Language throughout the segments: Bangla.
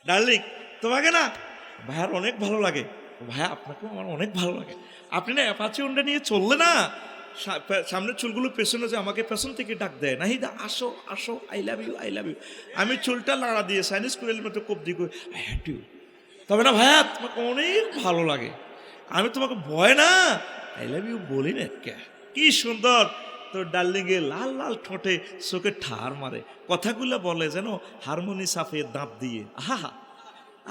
ডার্লিং, তোমাকে না ভাইয়ার অনেক ভালো লাগে। ভাইয়া, আপনাকেও আমার অনেক ভালো লাগে। আপনি না অ্যাপাচি হোন্ডা নিয়ে চললে না, সামনের চুলগুলো পেছনে যে আমাকে পেছন থেকে ডাক দেয়, নাহিদা আসো আসো, I love you I love you. আমি চুলটা লাড়া দিয়ে সাইনিস স্কুলের মতো কোপ দিয়ে আই হ্যাট ইউ। তবে না ভাইয়া, তোমাকে অনেক ভালো লাগে। আমি তোমাকে ভয় না আই লাভ ইউ বলি না। কি সুন্দর তোর ডার্লিংয়ে লাল লাল ঠোঁটে চোখে ঠার মারে, কথাগুলো বলে যেন হারমোনি সাফে দাঁত দিয়ে। আহা,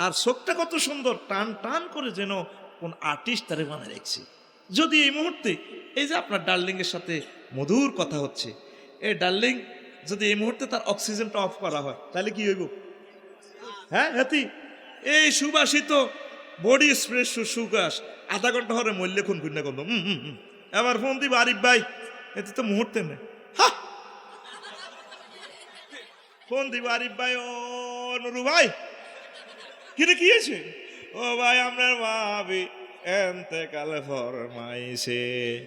আর চোখটা কত সুন্দর, টান টান করে যেন কোন আর্টিস্ট তারে বানায় রেখেছি। যদি এই মুহূর্তে এই যে আপনার ডার্লিং এর সাথে মধুর কথা হচ্ছে, এই ডার্লিং যদি এই মুহূর্তে তার অক্সিজেনটা অফ করা হয় তাহলে কি হইব? হ্যাঁ হাতি, এই সুবাসিত বডি স্প্রে সুগাস আধা ঘন্টা হরে মূল্য খুন খুন গন্ধ। এবার ফোন দিব আরিফ ভাই, এতে তো মুহূর্তে নেই। ফোন দিব আরিফ ভাই, ও নুরু ভাই, কিরে কি আছে? ও ভাই আপনার ভাবি এনতে কালে ফরমাইছে।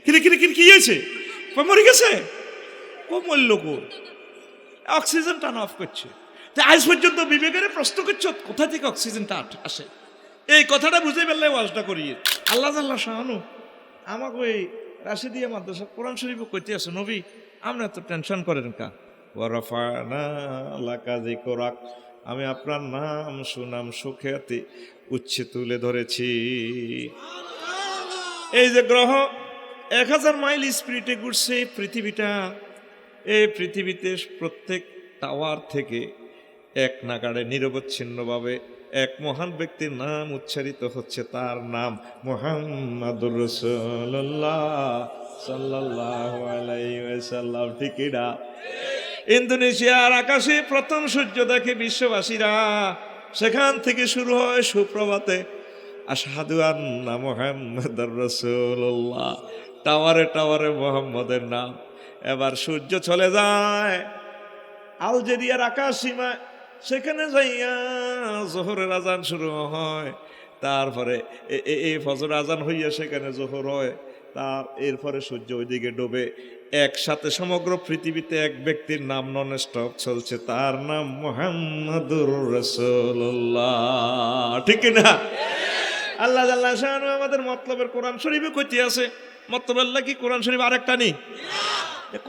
কিরে কিরে কিরে কি আছে? মরে গেছে? ও মরল কো? অক্সিজেন টান অফ করছে। আজ পর্যন্ত বিবেকের প্রশ্ন করছ কোথা থেকে অক্সিজেনটা আসে? এই কথাটা বুঝে ফেললে ওয়াজটা করিয়ে আল্লাহ জাল্লাহ শাহানু আমাকে ওই রাশিদিয়া মাদ্রাসা কোরআন শরীফ কইতে আছে, নবী আমরা তো টেনশন করেন কা, ওয়ারাফানা লাকা যিকরাক, আমি আপনার নাম সুনাম সুখ্যাতি উচ্ছে তুলে ধরেছি। এই যে গ্রহ 1000 মাইল স্পিডে ঘুরছে পৃথিবীটা, এই পৃথিবীতে প্রত্যেক টাওয়ার থেকে এক নাগাড়ে নিরবচ্ছিন্নভাবে এক মহান ব্যক্তির নাম উচ্চারিত হচ্ছে, তার নাম মুহাম্মাদুর রাসূলুল্লাহ সাল্লাল্লাহু আলাইহি ওয়াসাল্লাম। ঠিক না? ইন্দোনেশিয়ার আকাশে প্রথম সূর্য দেখে বিশ্ববাসীরা, সেখান থেকে শুরু হয় সুপ্রভাতে আশহাদু আন্না মুহাম্মাদুর রাসূলুল্লাহ, টাওয়ারে টাওয়ারে মুহাম্মদের নাম। এবার সূর্য চলে যায় আলজেরিয়ার আকাশ সীমা, সেখানে যাইয়া জোহরের আজান শুরু হয়, তারপরে এই ফজর আজান হইয়া সেখানে জোহর হয়, তার এরপরে সূর্য ওইদিকে ডোবে। একসাথে সমগ্র পৃথিবীতে এক ব্যক্তির নাম নন স্টপ চলছে, তার নাম মুহাম্মাদুর রাসূলুল্লাহ। ঠিক না? আল্লাহ জাল্লাহ শাআনু আমাদের মতলবের কোরআন শরীফে কইতে আছে, মতলব আল্লাহ কি কোরআন শরীফ আরেকটা নেই?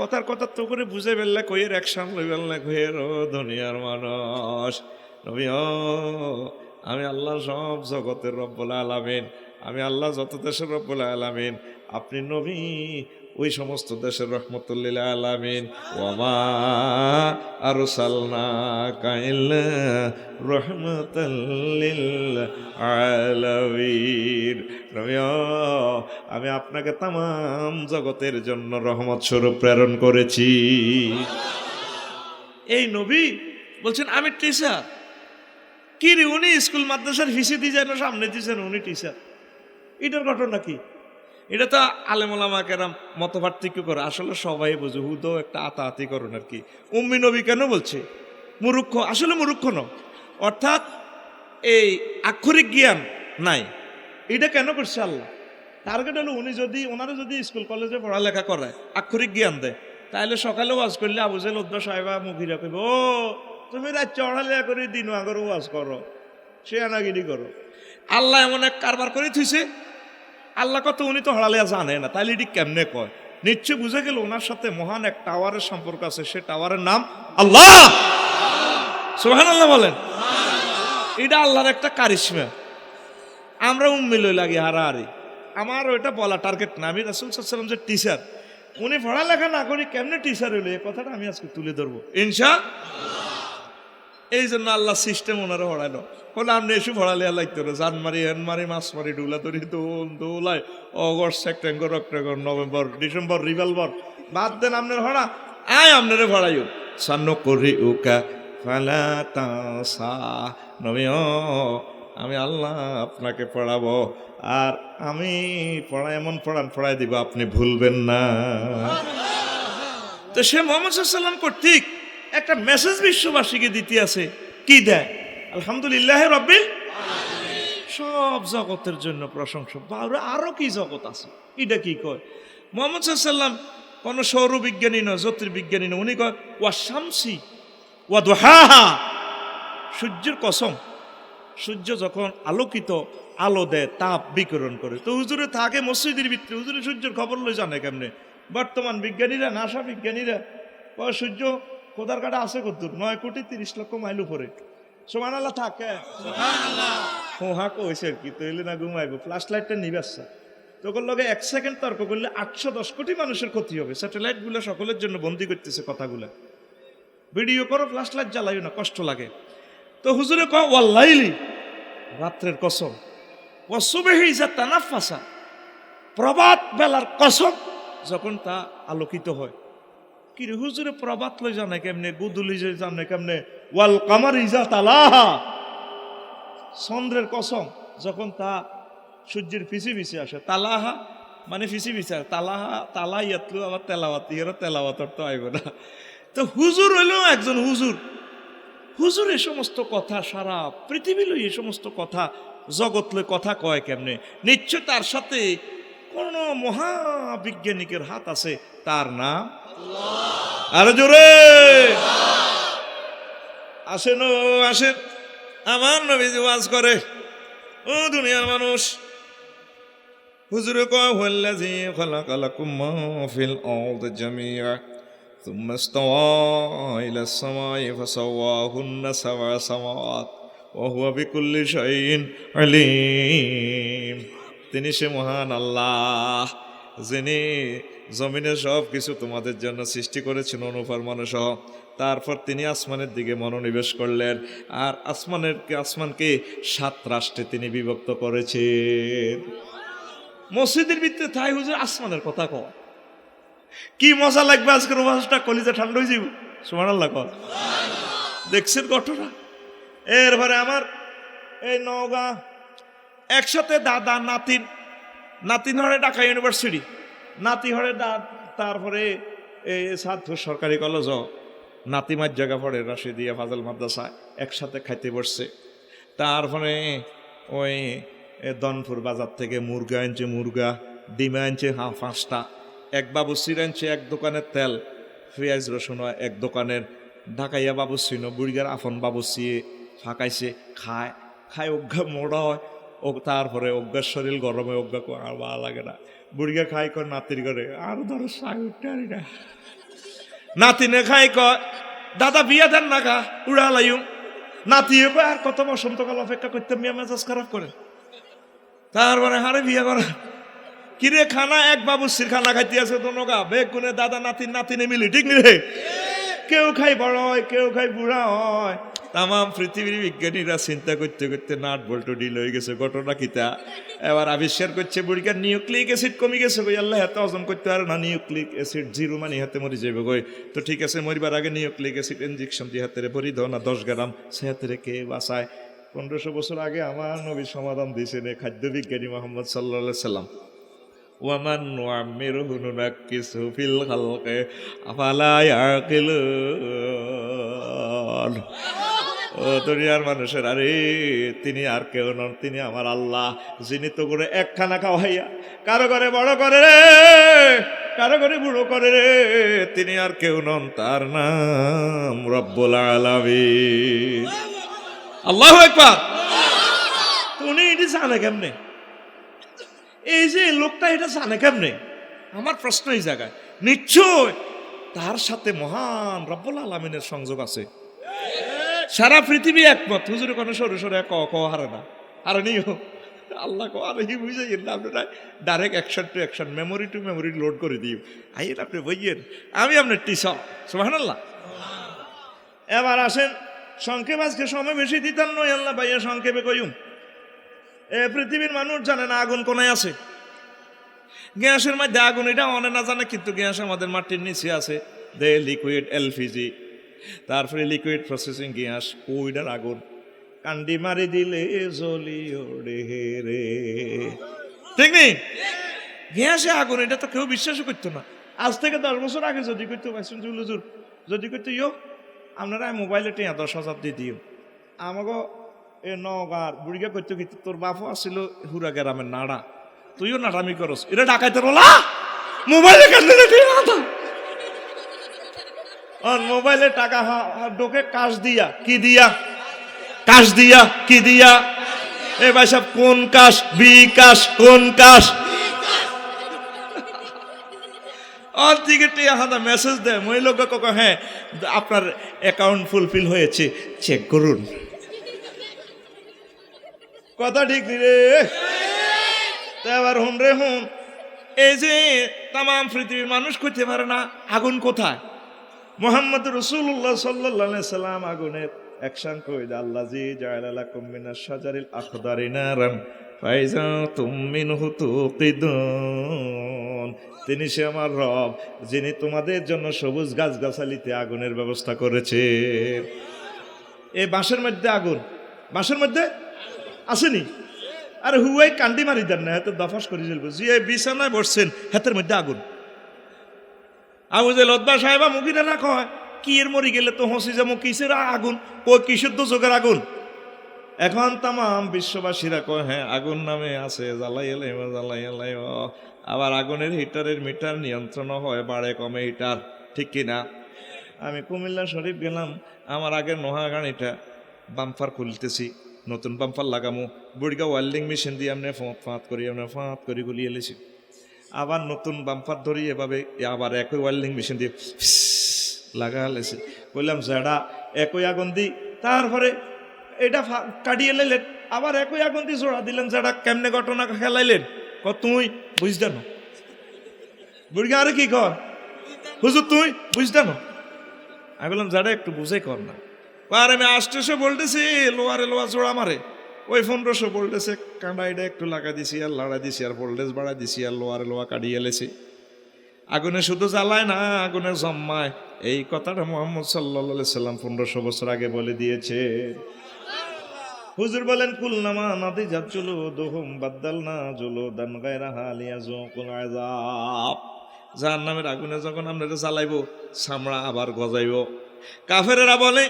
কথার কথা তো করে বুঝে ফেললে কইয়ের একসাম লই ফেললে কইয়ের, ও দুনিয়ার মানুষ, নবী ও আমি আল্লাহ সব জগতের রব্বুল আলামিন, আমি আল্লাহ যত দেশের রব্বুল আলামিন, আপনি নবী ওই সমস্ত দেশের রহমতুল্লিল আলামিন। ওয়ামা আরসালনাকা ইল্লা রাহমাতাল লিল আলামিন, নবী আমি আপনাকে তামাম জগতের জন্য রহমত স্বরূপ প্রেরণ করেছি। এই নবী বলছেন আমি টিচার। কি রে, উনি স্কুল মাদ্রাসার ফিসে দিয়ে যায় না, সামনে দিয়েছেন উনি টিচার। এটার ঘটনা কি? এটা তো আলেম ওলামা কেরাম মত পার্থক্য করে, আসলে সবাই বোঝে, হুদো একটা আতাহাতি করুন আর কি। উম্মি নবী কেন বলছে? মূর্খ, আসলে মূর্খ ন, অর্থাৎ এই আক্ষরিক জ্ঞান নাই। এটা কেন করছে আল্লাহ? টার্গেট হলো উনি যদি ওনারা যদি স্কুল কলেজে পড়ালেখা করায়, আক্ষরিক জ্ঞান দেয়, তাহলে সকালে ওয়াজ করলে আবু জাহেল উদ্বা সাহেবা মুখিরা কইব, ও তুমি রাত চড়ালেখা করে দিন আগর ওয়াজ করো, সে আনাগিরি করো। আল্লাহ এমন এক কারবার করে থুইছে, আল্লাহ কত উনি তো হড়ালিয়া জানে না, তাইলে এটি কেমনে কয়? নিশ্চয় বুঝে গেল ওনার সাথে মহান এক টাওয়ারের সম্পর্ক আছে, সে টাওয়ারের নাম আল্লাহ। সুবহানাল্লাহ বলেন। এটা আল্লাহর একটা কারিশমা। আমরা উম্মি লই লাগি হারাহারি, আমার ওইটা বলা টার্গেট না। আমি রাসূল সাল্লাল্লাহু আলাইহি ওয়াসাল্লাম যে টিচার, উনি পড়ালেখা না করি কেমনে টিচার হইলো, এই কথাটা আমি আজকে তুলে ধরবো ইনশাআল্লাহ। এই জন্য আল্লাহ সিস্টেম ওনারা পড়াইলো, বলে আপনি এসে পড়ালিয়া লাগতো না, জান মারি হেন মারি মাছ মারি ডুলা ধরি দোল দোলায় August September October November December revolver বাদ দেন, আপনার পড়া আয় আপনারে পড়াইও। সান্ন করি উকা ফালা তাসা, নবী আমি আল্লাহ আপনাকে পড়াবো, আর আমি পড়া এমন পড়াই দিব আপনি ভুলবেন না। তো সে মুহাম্মদ সাল্লাল্লাহু আলাইহি ওয়াসাল্লাম কর্তৃক একটা মেসেজ বিশ্ববাসীকে দিতে আছে, কি দেয়? আলহামদুলিল্লাহ রাব্বিল আলামিন, সব জগতের জন্য প্রশংসা। আরো কি জগৎ আছে, এটা কি কয়? মুহাম্মদ সাল্লাল্লাহু আলাইহি ওয়াসাল্লাম কোন সৌরবিজ্ঞানী নয়, জ্যোতির্বিজ্ঞানী নয়, উনি কয় ওয়া শামসি ওয়া দুহাহা, সূর্যের কসম সূর্য যখন আলোকিত আলো দেয় তাপ বিকিরণ করে। তো হুজুরে থাকে মসজিদের ভিতরে, হুজুরে সূর্যের খবর লই জানে কেমনে? বর্তমান বিজ্ঞানীরা, নাসা বিজ্ঞানীরা সূর্য কোদার কাটা আছে কত 9,30,00,000 মাইল উপরে। সুবহানাল্লাহ থাকে হা কইছে আর কি, তৈলে না ঘুমাইবো, ফ্ল্যাশ লাইটটা নিবাসা তখন লগে 1 সেকেন্ড তর্ক করলে 810 কোটি মানুষের ক্ষতি হবে। স্যাটেলাইট গুলো সকলের জন্য বন্দি করতেছে কথাগুলা। ভিডিও করো, ফ্ল্যাশ লাইট জ্বালাইও না, কষ্ট লাগে। তো হুজুরে কয় ওয়াল্লাইলি, রাত্রের কসম, ওয়াসুবহি ইযা তানাফাসা, প্রভাত বেলার কসম যখন তা আলোকিত হয়। কি রে হুজুরে প্রভাত লই জানে কেমনে, গুদুলি জানে কেমনে? ওয়াল কামার ইযা তালাহা, চন্দ্রের কসম যখন তা সূর্যের পিছে পিছে আসে। তালাহা মানে পিছে পিছে, তালাহা তালা ইয়াতলু আবার তেলাওয়াত, ইয়ের তেলাওয়াত তো আইব না। তো হুজুর হইল একজন হুজুর, হুজুর এ সমস্ত কথা সারা পৃথিবী লই এ সমস্ত কথা জগৎ লই কথা কয় কেমনে? নিশ্চয় তার সাথে কোন মহাবিজ্ঞানিকের হাত আছে, তার নাম আল্লাহ। আরে জোরে আসেন, আসেন, আমার নবীজি ওয়াজ করে। ও দুনিয়ার মানুষ, হুজুরে কয় হুয়াল্লাযী খালাকালাকুম মা ফিল আরদি জামিআ সুম্মা ইসতাওয়া ইলাস সামাই ফাসাওয়াহুন্না সাবআ সামাওয়াত ওয়া হুয়া বিকুল্লি শাইইন আলীম। তিনি সে মহান আল্লাহ যিনি জমিনের সব কিছু তোমাদের জন্য সৃষ্টি করেছেন অনুপরমাণু সহ। তারপর তিনি আসমানের দিকে মনোনিবেশ করলেন, আর আসমানকে 7 রাষ্ট্রে তিনি বিভক্ত করেছেন। মসজিদের ভিতরে তাই হুজুর আসমানের কথা কয়, কি মজা লাগবে আজকের ওয়াজটা, কলিজা ঠান্ডা হয়ে যাবে। সুবহানাল্লাহ কয়, দেখছেন ঘটনা। এরপরে আমার এই নওগাঁ একসাথে দাদা নাতিন, নাতিন হরে ঢাকা ইউনিভার্সিটি, নাতি হরে তারপরে এই সাতপুর সরকারি কলেজ, নাতিমার জায়গা পড়ে রাশিদিয়া ফাজল মাদ্রাসায়, একসাথে খাইতে বসছে। তারপরে ওই দনপুর বাজার থেকে মুরগা আনছে, মুরগা ডিমা আনছে 5টা, এক বাবুসির আনছে এক দোকানের তেল, পেঁয়াজ রসুন এক দোকানের, ঢাকাইয়া বাবুসি বুড়িগার আফন বাবুসি ফাঁকাইছে, খায় খায় অজ্ঞা মোড়া হয়। ও তারপরে অজ্ঞার শরীর গরমে অজ্ঞা আর ভালো লাগে না, বুড়িগা খাই কর নাতির করে আর ধরো সাগুটারি না, নাতিনে খাই কয় দাদা বিয়া দেন না গা উড়া লাইও, নাতিও কয় আর কত বসন্তকাল অপেক্ষা করতে মিয়া মেজাজ খারাপ করে। তারপরে হারে বিয়া করা কিরে খানা এক বাবুসির খানা খাইতে আছে তো নগা বেগুনে দাদা নাতিন নাতিনে মিলি, ঠিক নি রে? কেউ খাই বড় হয়, কেউ খাই বুড়া হয়। তাম পৃথিবীর বিজ্ঞানীরা চিন্তা করতে করতে নাট বল্টু ডিল হয়ে গেছে। ঘটনা কিতা এবার আবিষ্কার করছে বুড়িকার নিউক্লিক অ্যাসিড কমে গেছে, কই আল্লাহ হাতে ওজন করতে পারে না, নিউক্লিক অ্যাসিড 0 মানে হাতে মরি যাবে কই। তো ঠিক আছে, মরিবার আগে নিউক্লিক অ্যাসিড ইনজেকশন দিয়ে হাতে ভরি দাও না 10 গ্রাম, সে হাতে কে বাঁচায়। 1500 বছর আগে আমার নবী সমাধান দিয়েছেন খাদ্য বিজ্ঞানী মোহাম্মদ সাল্লাল্লাহু আলাইহি সাল্লাম। ওয়ামান নুআম্মিরহু নুনাক্কিসহু ফিল খালকি আফালা ইয়াকিলুন। ও দুনিয়ার মানুষের, আরে তিনি আর কেউ নন, তিনি আমার আল্লাহ, যিনি তো করে একখানা খাওয়াইয়া কারো ঘরে বড় করে রে, কারো ঘরে বুড়ো করে রে, তিনি আর কেউ নন, তার নাম রব্বুল আলামিন। আল্লাহু আকবার। উনি এটি জানে কেমনে? এই যে লোকটা এটা জানে কেমনে? আমার প্রশ্ন এই জায়গায়, নিশ্চয় তার সাথে মহান রব্বুল আলামিনের সংযোগ আছে। সারা পৃথিবী একমত, হুজুরে কোনো সরু সরু ক হারে না, হারে নিও আল্লাহ কো আর কি বুঝে গেল না, আপনারা direct action to action, memory two memory load করে দিই। আইয়েন আপনি বইয়েন, আমি আপনার টিচার। সুবহানাল্লাহ। এবার আসেন সংক্ষেপ, আজকে সময় বেশি দিতাম নয়, আল্লাহ ভাইয়া সংক্ষেপে কইম। পৃথিবীর মানুষ জানে না আগুন কোনায় আছে, গ্যাসের মধ্যে আগুন, এটা অনেক না জানে, কিন্তু গ্যাস আমাদের মাটির নিচে আছে। দে লিকুইড এলপিজি, তারপরে লিকুইড প্রসেসিং গ্যাস, ওইটার আগুন কান্ডি মারি দিলে জ্বলি ওড়ে রে, ঠিক নেই? গ্যাসে আগুন, এটা তো কেউ বিশ্বাসও করতো না। আজ থেকে 10 বছর আগে যদি করতো হুজুর, যদি করতো ইয়ো আপনারা মোবাইলে 10,000 দিয়ে দিও, আমাকে এ নগার বুড়িগা করতো কি, তোর বাপও আসছিল হুরা গ্রামের নাড়া, তুইও নাড়ামি করস, এটা ডাকাইতে বলা মোবাইলে মোবাইলে টাকা ঢোকে কাশ দিয়া, কি দিয়া? কাশ দিয়া, কি দিয়া? এ ভাই সাহেব, কোন কাশ? বিকাশ। কোন কাশ? আর টিকিটে হাদা মেসেজ দেয় মহিলা কক, হ্যাঁ আপনার অ্যাকাউন্ট ফুলফিল হয়েছে, চেক করুন। কথা ঠিক রে? এবার হুন রে হুন, এই যে তাম পৃথিবীর মানুষ করতে পারে না, আগুন কোথায়? মুহাম্মদ রাসূলুল্লাহ সাল্লাল্লাহু আলাইহি সাল্লাম আগুনের অ্যাকশন কইদা, আল্লাযী জাআলা লাকুম মিনাশ শাজারিল আখদারি নারান ফাইজা তুমিনহু তুকিদুন। তিনি সে আমার রব, যিনি তোমাদের জন্য সবুজ গাছগাছালিতে আগুনের ব্যবস্থা করেছে। এই বাঁশের মধ্যে আগুন, বাঁশের মধ্যে আসেনি? আরে হুয়াই কান্দি মারি দেন না, হাতে দফাস করে চলবে। যে বিছানায় বসছেন হাতের মধ্যে আগুন। আবু যে লদ্দা সাহেবা মুখিটা রাখ হয় কি এর মরি গেলে তো হসি যাবো কিসের আগুন, ও কিসের তো চোখের আগুন। এখন তামাম বিশ্ববাসীরা কয় হ্যাঁ আগুন নামে আছে, জ্বালাই এলাই জ্বালাই এলাই। আবার আগুনের হিটারের মিটার নিয়ন্ত্রণ হয়, বাড়ে কমে হিটার, ঠিক কিনা? আমি কুমিল্লা শরীফ গেলাম, আমার আগের নোহা গাড়িটা বাম্পার খুলতেছি, নতুন বাম্পার লাগামো, বুড়িগা ওয়েল্ডিং মেশিন দিয়ে আমরা ফাঁত করি গুলিয়ে এলেছি। আবার নতুন বাম্পার ধরি এভাবে, আবার একই ওয়েল্ডিং মেশিন দিয়ে লাগা লেছি। বললাম যেটা একই আগুন দি, তারপরে এটা কাটিয়ে লাইলেন, আবার একই আগুন দিয়ে জোড়া দিলেন, যেটা কেমনে ঘটনা খেলাইলেন। তুই বুঝতে না বুড়িগা, আরে কি কর হুজুর তুই বুঝতে না। আমি বললাম যেটা একটু বুঝে কর না। আর আমি 800 বলতেছি, লোয়ারে লোয়া জোড়া মারে, ওই 1500 বলতেছে কাঁডাইটা একটু লাগা দিছি আর লাড়া দিছি আর ভোল্টেজ বাড়া দিছি আর লোয়ারে লোয়া কাটিয়ে এলেছি। আগুনে শুধু জ্বালায় না, আগুনে জম্মায়। এই কথাটা মুহাম্মদ সাল্লাল্লাহু আলাইহি সাল্লাম 1500 বছর আগে বলে দিয়েছে। হুজুর বলেন কুলনামা নাদি যাচ্চুলু দুহুম বাদ্দালনা জুলুদান গায়রাহা লিয়াযুকুল আযাব। জাহান্নামের আগুনে যখন আপনারা জ্বালাইবো, চামড়া আবার গজাইব। কাফেরেরা বলে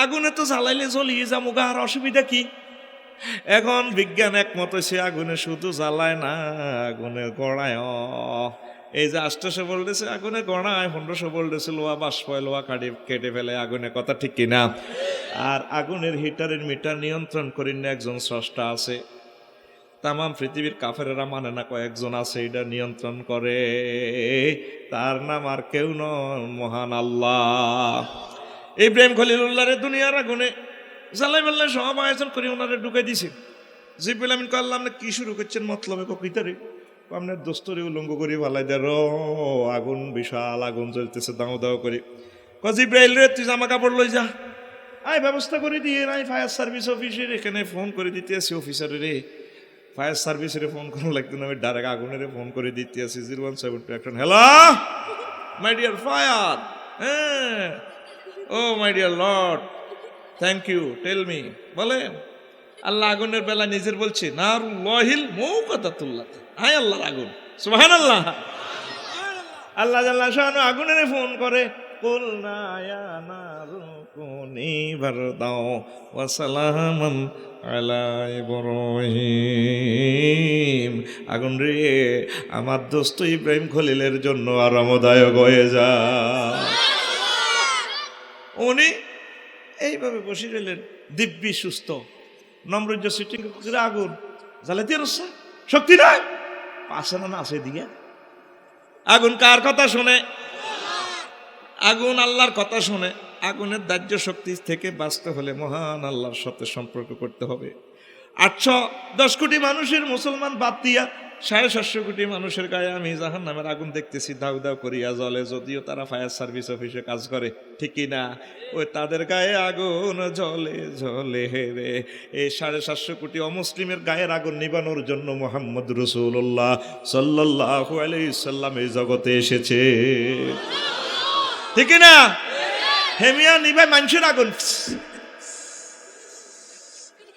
আগুনে তো জ্বালাইলে জ্বলিয়ে যাবো, আর অসুবিধা কি? এখন বিজ্ঞান একমত হয়েছে, আগুনে শুধু জ্বালায় না, আগুনে গড়ায়। এই যে 800 বলতেছে আগুনে গড়ায়, 1500 বলতেছে লোহা বাষ্প, লোহা কেটে ফেলে আগুনে, কথা ঠিক কিনা? আর আগুনের হিটারের মিটার নিয়ন্ত্রণ করেন না একজন স্রষ্টা আছে। তামাম পৃথিবীর কাফেরেরা মানে না, কয়েকজন আছে এটা নিয়ন্ত্রণ করে, তার নাম আর কেউ নয়, মহান আল্লাহ। ইব্রাহিম খলিলুল্লাহরে দুনিয়ার আগুনে জ্বালাই বেল্লাই সব আয়োজন করে ওনারে ঢুকাই দিছে। জিব্রাইল আমিন কয় আল্লাহ আপনি কি শুরু করছেন, মতলবে কপিতারে আপনার দোস্তরে উলঙ্গ করে ভালাই দেয়, আগুন বিশাল আগুন জ্বলতেছে দাও দাও করে। জিব্রাইল রে তুই জামা কাপড় লই যা, আই ব্যবস্থা করে দিয়ে নাই ফায়ার সার্ভিস অফিসের এখানে ফোন করে দিতে আসি অফিসারে রে। ফায়ার সার্ভিসের ফোন করা লাগতো না, আমি ডাইরেক্ট আগুনের ফোন করে দিতে আসি 0172 action. Hello my dear fire, হ্যাঁ oh my dear lord, thank you, tell me, বলেন। আল্লাহ আগুনের বেলা নিজের বলছে নারুল্লাহিল মুকাদ্দাতুল্লাহ, হায় আল্লাহর আগুন, সুবহানাল্লাহ। আল্লাহ জাল্লা শানু আগুনের ফোন করে, কুলনা ইয়া নারু কুনি বারদাও ওয়া সালামান আলা ইব্রাহিম। আগুন রে আমার দোস্ত ইব্রাহিম খলিলের জন্য আরামদায়ক হয়ে যা। উনি এইভাবে বসে রইলেন দিব্যি সুস্থ, নম্রজ্য সিটিং করে আগুন জ্বালাতে রসা শক্তি নাই, পাশে না আছে দিকে। আগুন কার কথা শোনে? আগুন আল্লাহর কথা শোনে। আগুনের দাহ্য শক্তি থেকে বাঁচতে হলে মহান আল্লাহর সাথে সম্পর্ক করতে হবে। 810 কোটি মানুষের মুসলমান বাদ দিয়া 750 কোটি মানুষের গায়ে আমি জাহান্নামের আগুন দেখতেছি দাউ দাউ করিয়া জ্বলে, যদিও তারা ফায়ার সার্ভিস অফিসে কাজ করে, ঠিক কিনা? ওই তাদের গায়ে আগুন জ্বলে জ্বলে রে। এই 750 কোটি অমুসলিমের গায়ের আগুন নিবানোর জন্য মুহাম্মদ রাসূলুল্লাহ সাল্লাল্লাহু আলাইহি সাল্লাম এই জগতে এসেছে, ঠিক কিনা? হেমিয়া নিবে মানুষের আগুন,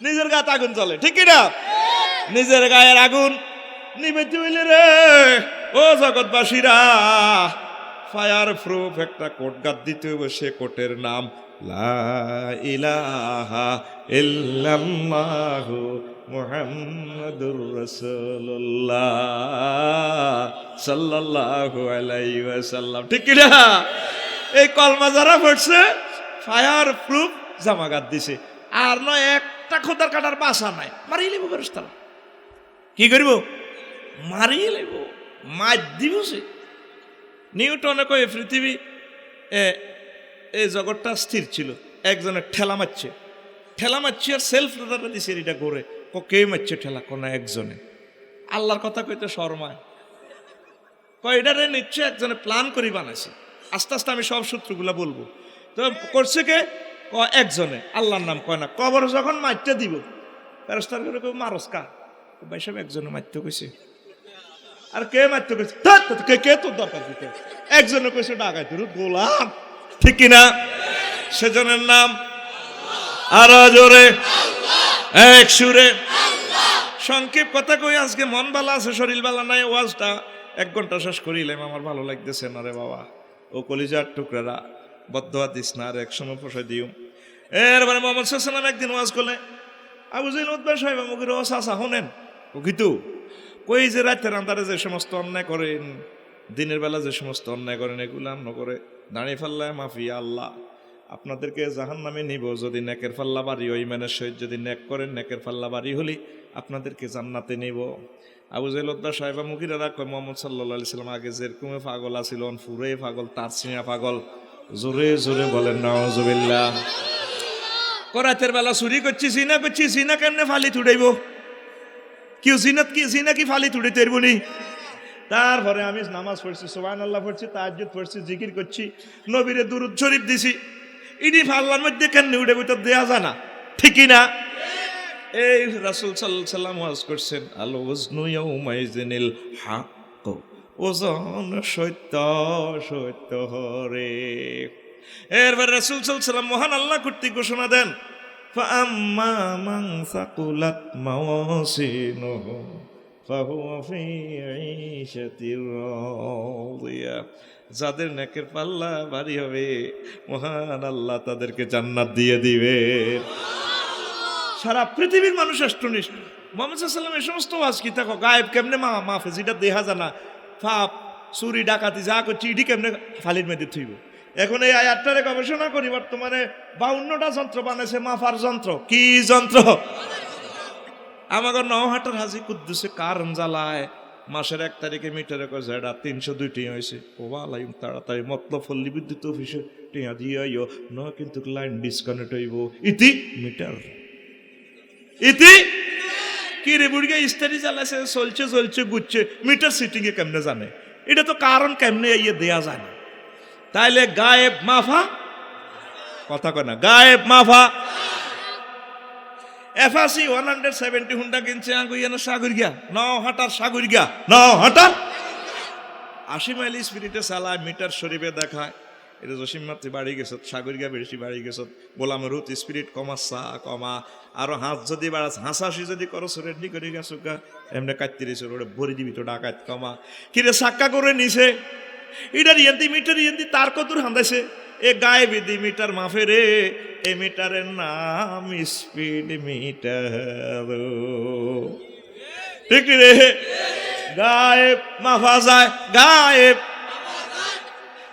নিজের গায়ে আগুন জ্বলে, ঠিক কিনা? নিজের গায়ের আগুন নিবেতে হইলে রে ও জগৎবাসীরা, ফায়ার প্রুফ একটা কোট গাদ দিতে হবে। সে কোটের নাম লা ইলাহা ইল্লাল্লাহু মুহাম্মাদুর রাসূলুল্লাহ সাল্লাল্লাহু আলাইহি ওয়াসাল্লাম, ঠিক কি না? এই কলমা যারা পড়ছে ফায়ার প্রুফ জামা গাদ দিছে। আর নয় একটা খোদার কাটার বাসা নাই, মারিয়ে লেব ফেরেশতারা। কি করিব? মারিয়ে লেব, মার দিব সে। নিউটনে কয়ে পৃথিবী এই জগৎটা স্থির ছিল, একজনের ঠেলা মারছে আর সেলফ রাডারে দিছে এটা করে, কে মারছে ঠেলা? কোন একজনে। আল্লাহর কথা কইতে শর্মায়, কয় এটারে নিচ্ছে একজনে প্ল্যান করি বানাইছে। আস্তে আস্তে আমি সব সূত্রগুলা বলবো। তো করছে কে? একজনে, আল্লাহর নাম কয় না। কবর যখন মারতে দিব ফেরেশতার করে কেউ মারস কা? ভাই সাহেব একজনে মারতে কইছে। আর কে মারতে কইছে? কে তোর দরকার দিতে? একজনে কইছে ডাকাইতে গোলাম, ঠিক কিনা? সেজনের নাম আরো জোরে এক সুরে। সংক্ষেপ কথা কই, আজকে মন ভালো আছে, শরীর ভালো নাই, ওয়াজটা 1 ঘন্টা শেষ করিলাম। আমার ভালো লাগতেছে না রে বাবা। ও কলিজার টুকরারা, বদদোয়া দিস না, আর একসময় পোষাই দিও। এরপরে মোহাম্মদ সাল্লাম একদিন ওয়াজ করলে, আবু জাইল উতবা সাহেব আমাকে ও চাচা শোনেন, ও কিন্তু কই যে রাতের আন্ধারে যে সমস্ত অন্যায় করেন, দিনের বেলা যে সমস্ত অন্যায় করেন, এগুলো ন করে দাঁড়িয়ে ফেললায় মাফিয়া আল্লাহ আপনাদেরকে জাহান্নামে নিব। যদি নেকের পাল্লা বাড়ি হয়, ইমানের সহিত যদি নেক করেন, নেকের পাল্লা বাড়ি হলি আপনাদেরকে জান্নাতে নিব। আবু জাইল উতবা সাহেব মুখিরা কয়, মোহাম্মদ সাল্লাল্লাহু আলাইহি সাল্লাম আগে যেরকমে পাগল আছিল, ফুরে পাগল, তার সিনা পাগল। জোরে জোরে বলেন নাউজুবিল্লাহ। রাতের বেলা চুরি করছি, জিনা কেমনে ফালি তুড়াইব? কি জিনা কি ফালি তুড়াইতে পারবো নি? তারপরে আমি নামাজ পড়ছি, সুবহানাল্লাহ পড়ছি, তাহাজ্জুদ পড়ছি, জিকির করছি, নবীরে দুরূদ শরীফ দিছি। ইডি ফাল্লার মধ্যে কেন উড়ে বইতে দেয়া যায় না, ঠিকই না? এই রাসূল সাল্লাল্লাহু আলাইহি সাল্লাম ওয়াজ করছেন, আল ওয়াজনু ইয়াউমাইজিনিল হক, ওজন সত্য সত্য হরে। এরপর রাসূল সাল্লাল্লাহু আলাইহি সাল্লাম মহান আল্লাহ কর্তৃক ঘোষণা দেন, ফাআম্মা মান সাকুলাত মাওয়াজিনুহু ফাহুয়া ফি ঈশাতির রাদিয়া। যাদের নেকের পাল্লা ভারী হবে, মহান আল্লাহ তাদেরকে জান্নাত দিয়ে দিবে। সারা পৃথিবীর মানুষ আষ্টনিষ্ঠ। মুহাম্মদ সাল্লাল্লাহু আলাইহি ওয়াসাল্লাম এই সমস্ত ওয়াজ কি থাকো, গায়েব কেমনে মাফে, যেটা দেখা জানা, ফাপ চুরি ডাকাতি যা করছি, ইডি কেমনে ফালির মেয়েদের থইব। এখন এই আয়াতটারে গবেষণা করি, বর্তমানে 52টা যন্ত্র বানাইছে মাফার যন্ত্র। কি যন্ত্র? আমাকে নওহাটার হাজি কুদ্দুসে কারণ জ্বালায়, মাসের 1 তারিখে মিটারে কয় যেটা 302 টিয়া হয়েছে, ও ভালাই তাড়াতাড়ি মতলব ফল্লি বিদ্যুৎ অফিসে টিয়া দিয়ে আইও, ন কিন্তু লাইন ডিসকানেক্ট হইব। ইতি মিটার, ইতি কি রে বুড়িয়া ইস্তারি জ্বালাইছে, চলছে গুচ্ছে, মিটার সিটিং এ কেমনে জানে? এটা তো কারণ কেমনে ইয়ে দেয়া যায় না। তাইলে গায়েব মাফা, কথা কয় না, গায়েব মাফা। এফআসি 170 হুন্ডা কিনছে আগুইয়ানা সাগর গিয়া, নওহাটার সাগর গিয়া, নওহাটার 80 মাইল স্পিডে চালায়, মিটার শরীফে দেখায়। এটা জসিম মাতৃ বাড়ি গেছ, সাগর গিয়া বেশি বাড়ি গেছ, বললাম রুত স্পিরিট কমা, আরো হাত যদি বাড়াস, হাসাহাসি যদি করো রেডি করে গেছো গা, এমনি কাটতে দিয়েছ, ওটা ভরি দিবি তো ডাকাত কমা। কিরে সাক্কা করে নিছে, এটার ইয়েন্দি মিটার ইয়েন্দি তার কতর হান্দাইছে, এ গায়ে বিধি মিটার মাফে রে, এ মিটারের নাম স্পিড মিটার। ঠিক রে, গায়েব মাফা যায়, গায়েব।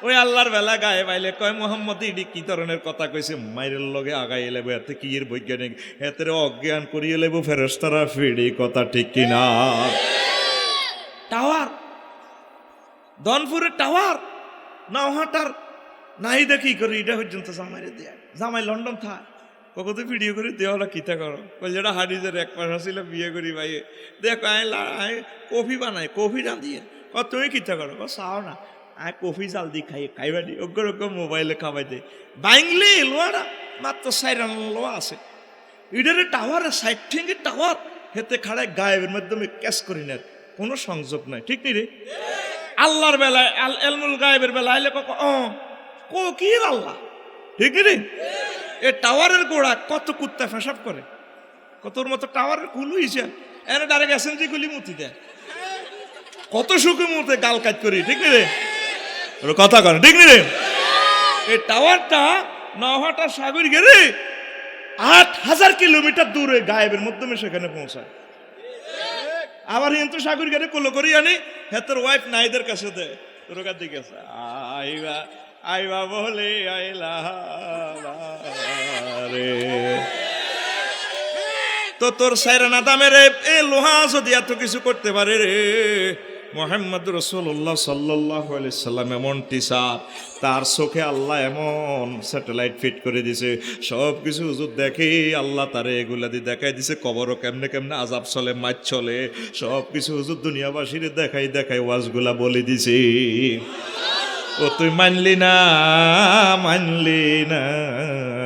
ওই আল্লাহর বেলা গায়েব আইলে কয় মোহাম্মদ ইডি কি ধরনের কথা কইছে, মাইরের লগে আগাই লেবো, এতে কি এর বৈজ্ঞানিক, এতে অজ্ঞান করিয়ে লেবো ফেরেশতারা ফিডি, কথা ঠিক কিনা? টাওয়ার, দনপুরের টাওয়ার, নওহাটার নাই দেখি করে, এটা পর্যন্ত জামাইরে দেয়া, জামাই লন্ডন থাক কত ভিডিও করে দেওয়া কিতা করো, যেটা হাডিজের 1 মাস ছিল বিয়ে করি ভাই, দেখো আয় কফি বানাই, কফি রাঁধিয়ে তুমি কিতা করো, চাও না আয় কফি জাল দি খাইবা দি, ওগর মোবাইলে খাবাই দে বাইংলি লোয়ারা মাত্র 4 রান লোয়া আছে। ইডারে টাওয়ার, 60 টাওয়ার, হেতে খাড়ায় গায়েবের মাধ্যমে ক্যাশ করি না, কোনো সংযোগ নাই, ঠিক নি রে? আল্লাহর বেলায় এলমুল গায়েবের বেলায় আইলে কি আল্লাহ, ঠিক রে? এ টাওয়ারের গোড়া কত কুত্তা ফেসাব করে, কতর মতো টাওয়ারের কুলু হিসেবে এনে ডাইরেক্ট এসএনজি গুলি মুতি দেয়, কত সুখে মুহূর্তে গাল কাজ করি, ঠিক নি রে? কথা কর, ঠিক নি রে? এই টাওয়ারটা নওহাটা সাগর গেলে 8000 কিলোমিটার দূরে গায়েবের মাধ্যমে সেখানে পৌঁছায়। আবার কিন্তু সাগর গেলে কোলো করি আনি, হেতের ওয়াইফ নাইদের কাছে দেয়, তোর কার দিকে আইবা আইবা বলে আইলা রে তো তোর সাইরানা দামের এ লোহা যদি এত কিছু করতে পারে রে, মুহাম্মদ রাসূলুল্লাহ সাল্লাল্লাহু আলাইহি সাল্লাম এমন টিচার, তার চোখে আল্লাহ এমন স্যাটেলাইট ফিট করে দিছে, সব কিছু হুজুর দেখে, আল্লাহ তারে এগুলা দিয়ে দেখাই দিছে কবরও কেমনে কেমনে আযাব চলে, মাছ চলে, সব কিছু হুজুর দুনিয়াবাসীর দেখাই দেখাই ওয়াজগুলা বলে দিছে। ও তুই মানলি না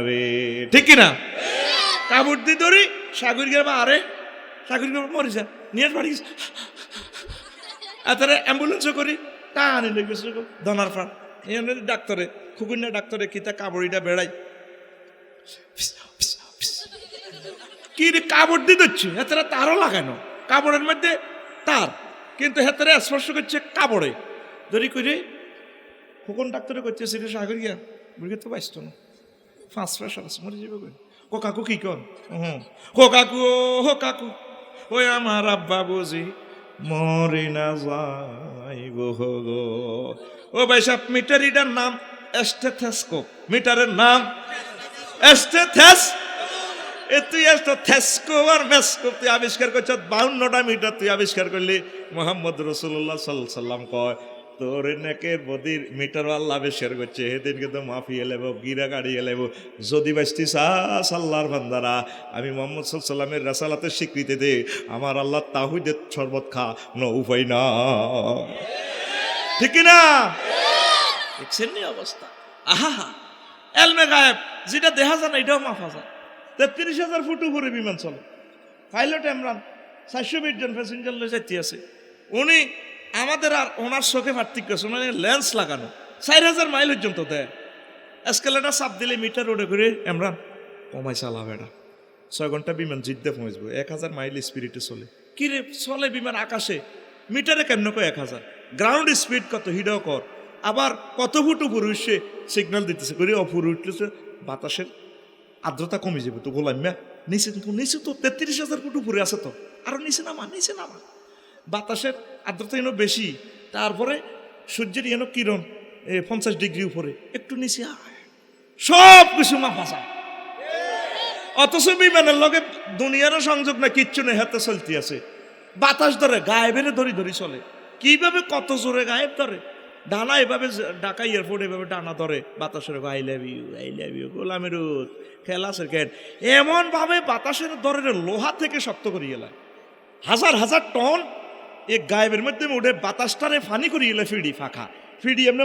রে, ঠিক কিনা? কাপড় দিয়ে ধরি সাগর গেবা, আরে সাগর গেবা মরে যা নিয়ে বাড়ি গেছে, তারা অ্যাম্বুলেন্সও করি টানি লেগেছে ধনার ফাড় ডাক্তারে খুকুন্যা ডাক্তারে কিতা কাপড়িটা বেড়াই কি রে কাপড় দিয়ে দিচ্ছে, হেতারা তারও লাগানো কাপড়ের মধ্যে তার, কিন্তু হেতারা স্পর্শ করছে কাপড়ে ধরি করে খুকুন ডাক্তারে করছে সেটা সাগর গিয়া বুড়ি তো বাইসত না ফাঁস প্রেশার আছে মরে যাবে। ও কাকু কি কন? ও কাকু ওই আমার আব্বা বুঝি মরে না যাইব গো। ও ভাই সাহেব মিটারিটার নাম স্টেথোস্কোপ, মিটারের নাম স্টেথোস। তুই স্টেথোস্কোপ আর মেস্কোপ তুই আবিষ্কার করছ, 52টা মিটার তুই আবিষ্কার করলি। মুহাম্মদ রাসূলুল্লাহ সাল্লাল্লাহু আলাইহি সাল্লাম কয় তোর নেকের বদির মিটার আল্লাহ আবিষ্কার করছে, সেদিন কিন্তু মাফি এলেব গিরা গাড়ি এলেব। যদি বাঁচতি চাস আল্লাহর বান্দারা, আমি মুহাম্মদ সাল্লাল্লাহু আলাইহি সাল্লামের রাসালাতের স্বীকৃতি দে, আমার আল্লাহ তাওহীদের শরবত খা, ন উপায় না, ঠিক না? দেখছেন নি অবস্থা? আহা এলমে গায়েব, যেটা দেখা যায় না এটাও মাফা যায়। 33,000 ফুট উপরে বিমান চলে, পাইলট ইমরান 420 জন প্যাসেঞ্জার লয়ে যাইতে আছে। উনি আমাদের আর ওনার চোখে পার্থক্য আছে, মানে লেন্স লাগানো 4,000 মাইল পর্যন্ত দেয়। এসকেলেটার চাপ দিলে মিটার ওডে করে ইমরান কমাই চালাবে না, 6 ঘন্টা বিমান জিদ্দে পৌঁছবো, 1000 মাইল স্পিরিটে চলে। কি রে চলে বিমান আকাশে, মিটারে কেমন কয় 1000, গ্রাউন্ড স্পিড কত হিডও কর, আবার কত ফুট উপরে উঠছে সিগন্যাল দিতেছে করে, অপুরে উঠতেছে বাতাসের আর্দ্রতা কমে যাবে তো গোলামিয়া নিচে তো 33,000 ফুট উপরে আছে, তো আরো নিচে নামা বাতাসের আর্দ্রতা এনে বেশি, তারপরে সূর্যের এনে কিরণ 50 ডিগ্রি উপরে, একটু নিচে সব কিছু মাপা যায়। অথচ বিমানের লগে দুনিয়ারও সংযোগ না, কিচ্ছু নেই, হাতে চলতে আছে, বাতাস ধরে গায়েবের ধরি চলে। কিভাবে কত জোরে গায়েব ধরে, ডানা এভাবে ঢাকা এয়ারপোর্ট এভাবে ডানা ধরে বাতাসের, আই লাভ ইউ গোলামের খেলা আছে কেন, এমন ভাবে বাতাসের ধরে লোহা থেকে শক্ত করিয়ে এলায়, হাজার টন এ গায়েবের মধ্যে উঠে বাতাসটারে ফানি করিয়ে এলে, ফিডি ফাঁকা ফিডি এমনি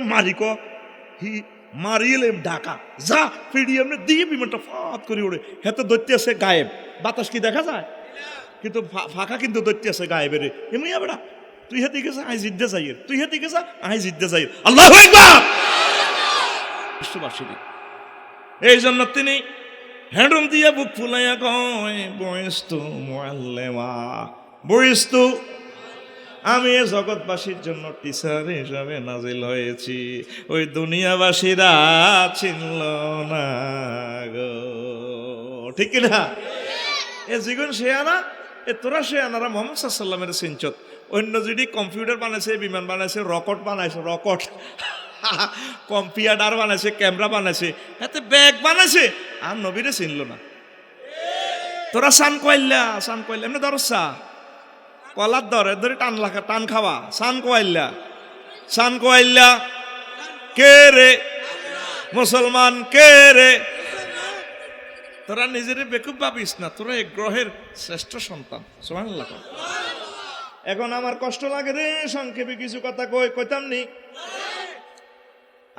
মারিলে ঢাকা যা ফিডি এমনি দিয়ে বিমানটা ফাঁত করে উড়ে, হেতে দৈত্য আছে গায়েব, বাতাস কি দেখা যায়, কিন্তু ফাঁকা কিন্তু দৈত্য আছে গায়েবের। এমনি বেড়া তুই হাতে গেছে আই জিদ্দে যাই, তুই হাতে গেছে আই জিদ্দে যাই, আল্লাহু আকবার। এই জন্য তিনি হ্যান্ডম দিয়ে বুক ফুলাইয়া কয় বয়স্তু মুআল্লিমা, বয়স্তু আমি এ জগৎবাসীর জন্য টিচার হিসাবে নাজিল হয়েছি, ওই দুনিয়াবাসীরা চিনল না গো, ঠিক কিনা? এ জীবন সে আনা, এ তোরা সে আনারা মুহাম্মদ সাল্লাল্লাহু আলাইহি সাল্লামের সিনচত। অন্য যদি কম্পিউটার বানাইছে, বিমান বানাইছে, রকেট বানাইছে, কম্পিউটার বানাইছে, ক্যামেরা বানাইছে, হাতে ব্যাগ বানাইছে, আর নবীরে চিনল না। তোরা সান কইল্লা এমনি ধরছা কলার ধরে টান খাওয়া, সান কোয়াইল্লা কে রে মুসলমান, কে রে? তোরা নিজের বেকুব ভাবিস না, তোরা এক গ্রহের শ্রেষ্ঠ সন্তান, সুবহানাল্লাহ। এখন আমার কষ্ট লাগে রে, সংক্ষেপে কিছু কথা কইতাম নি।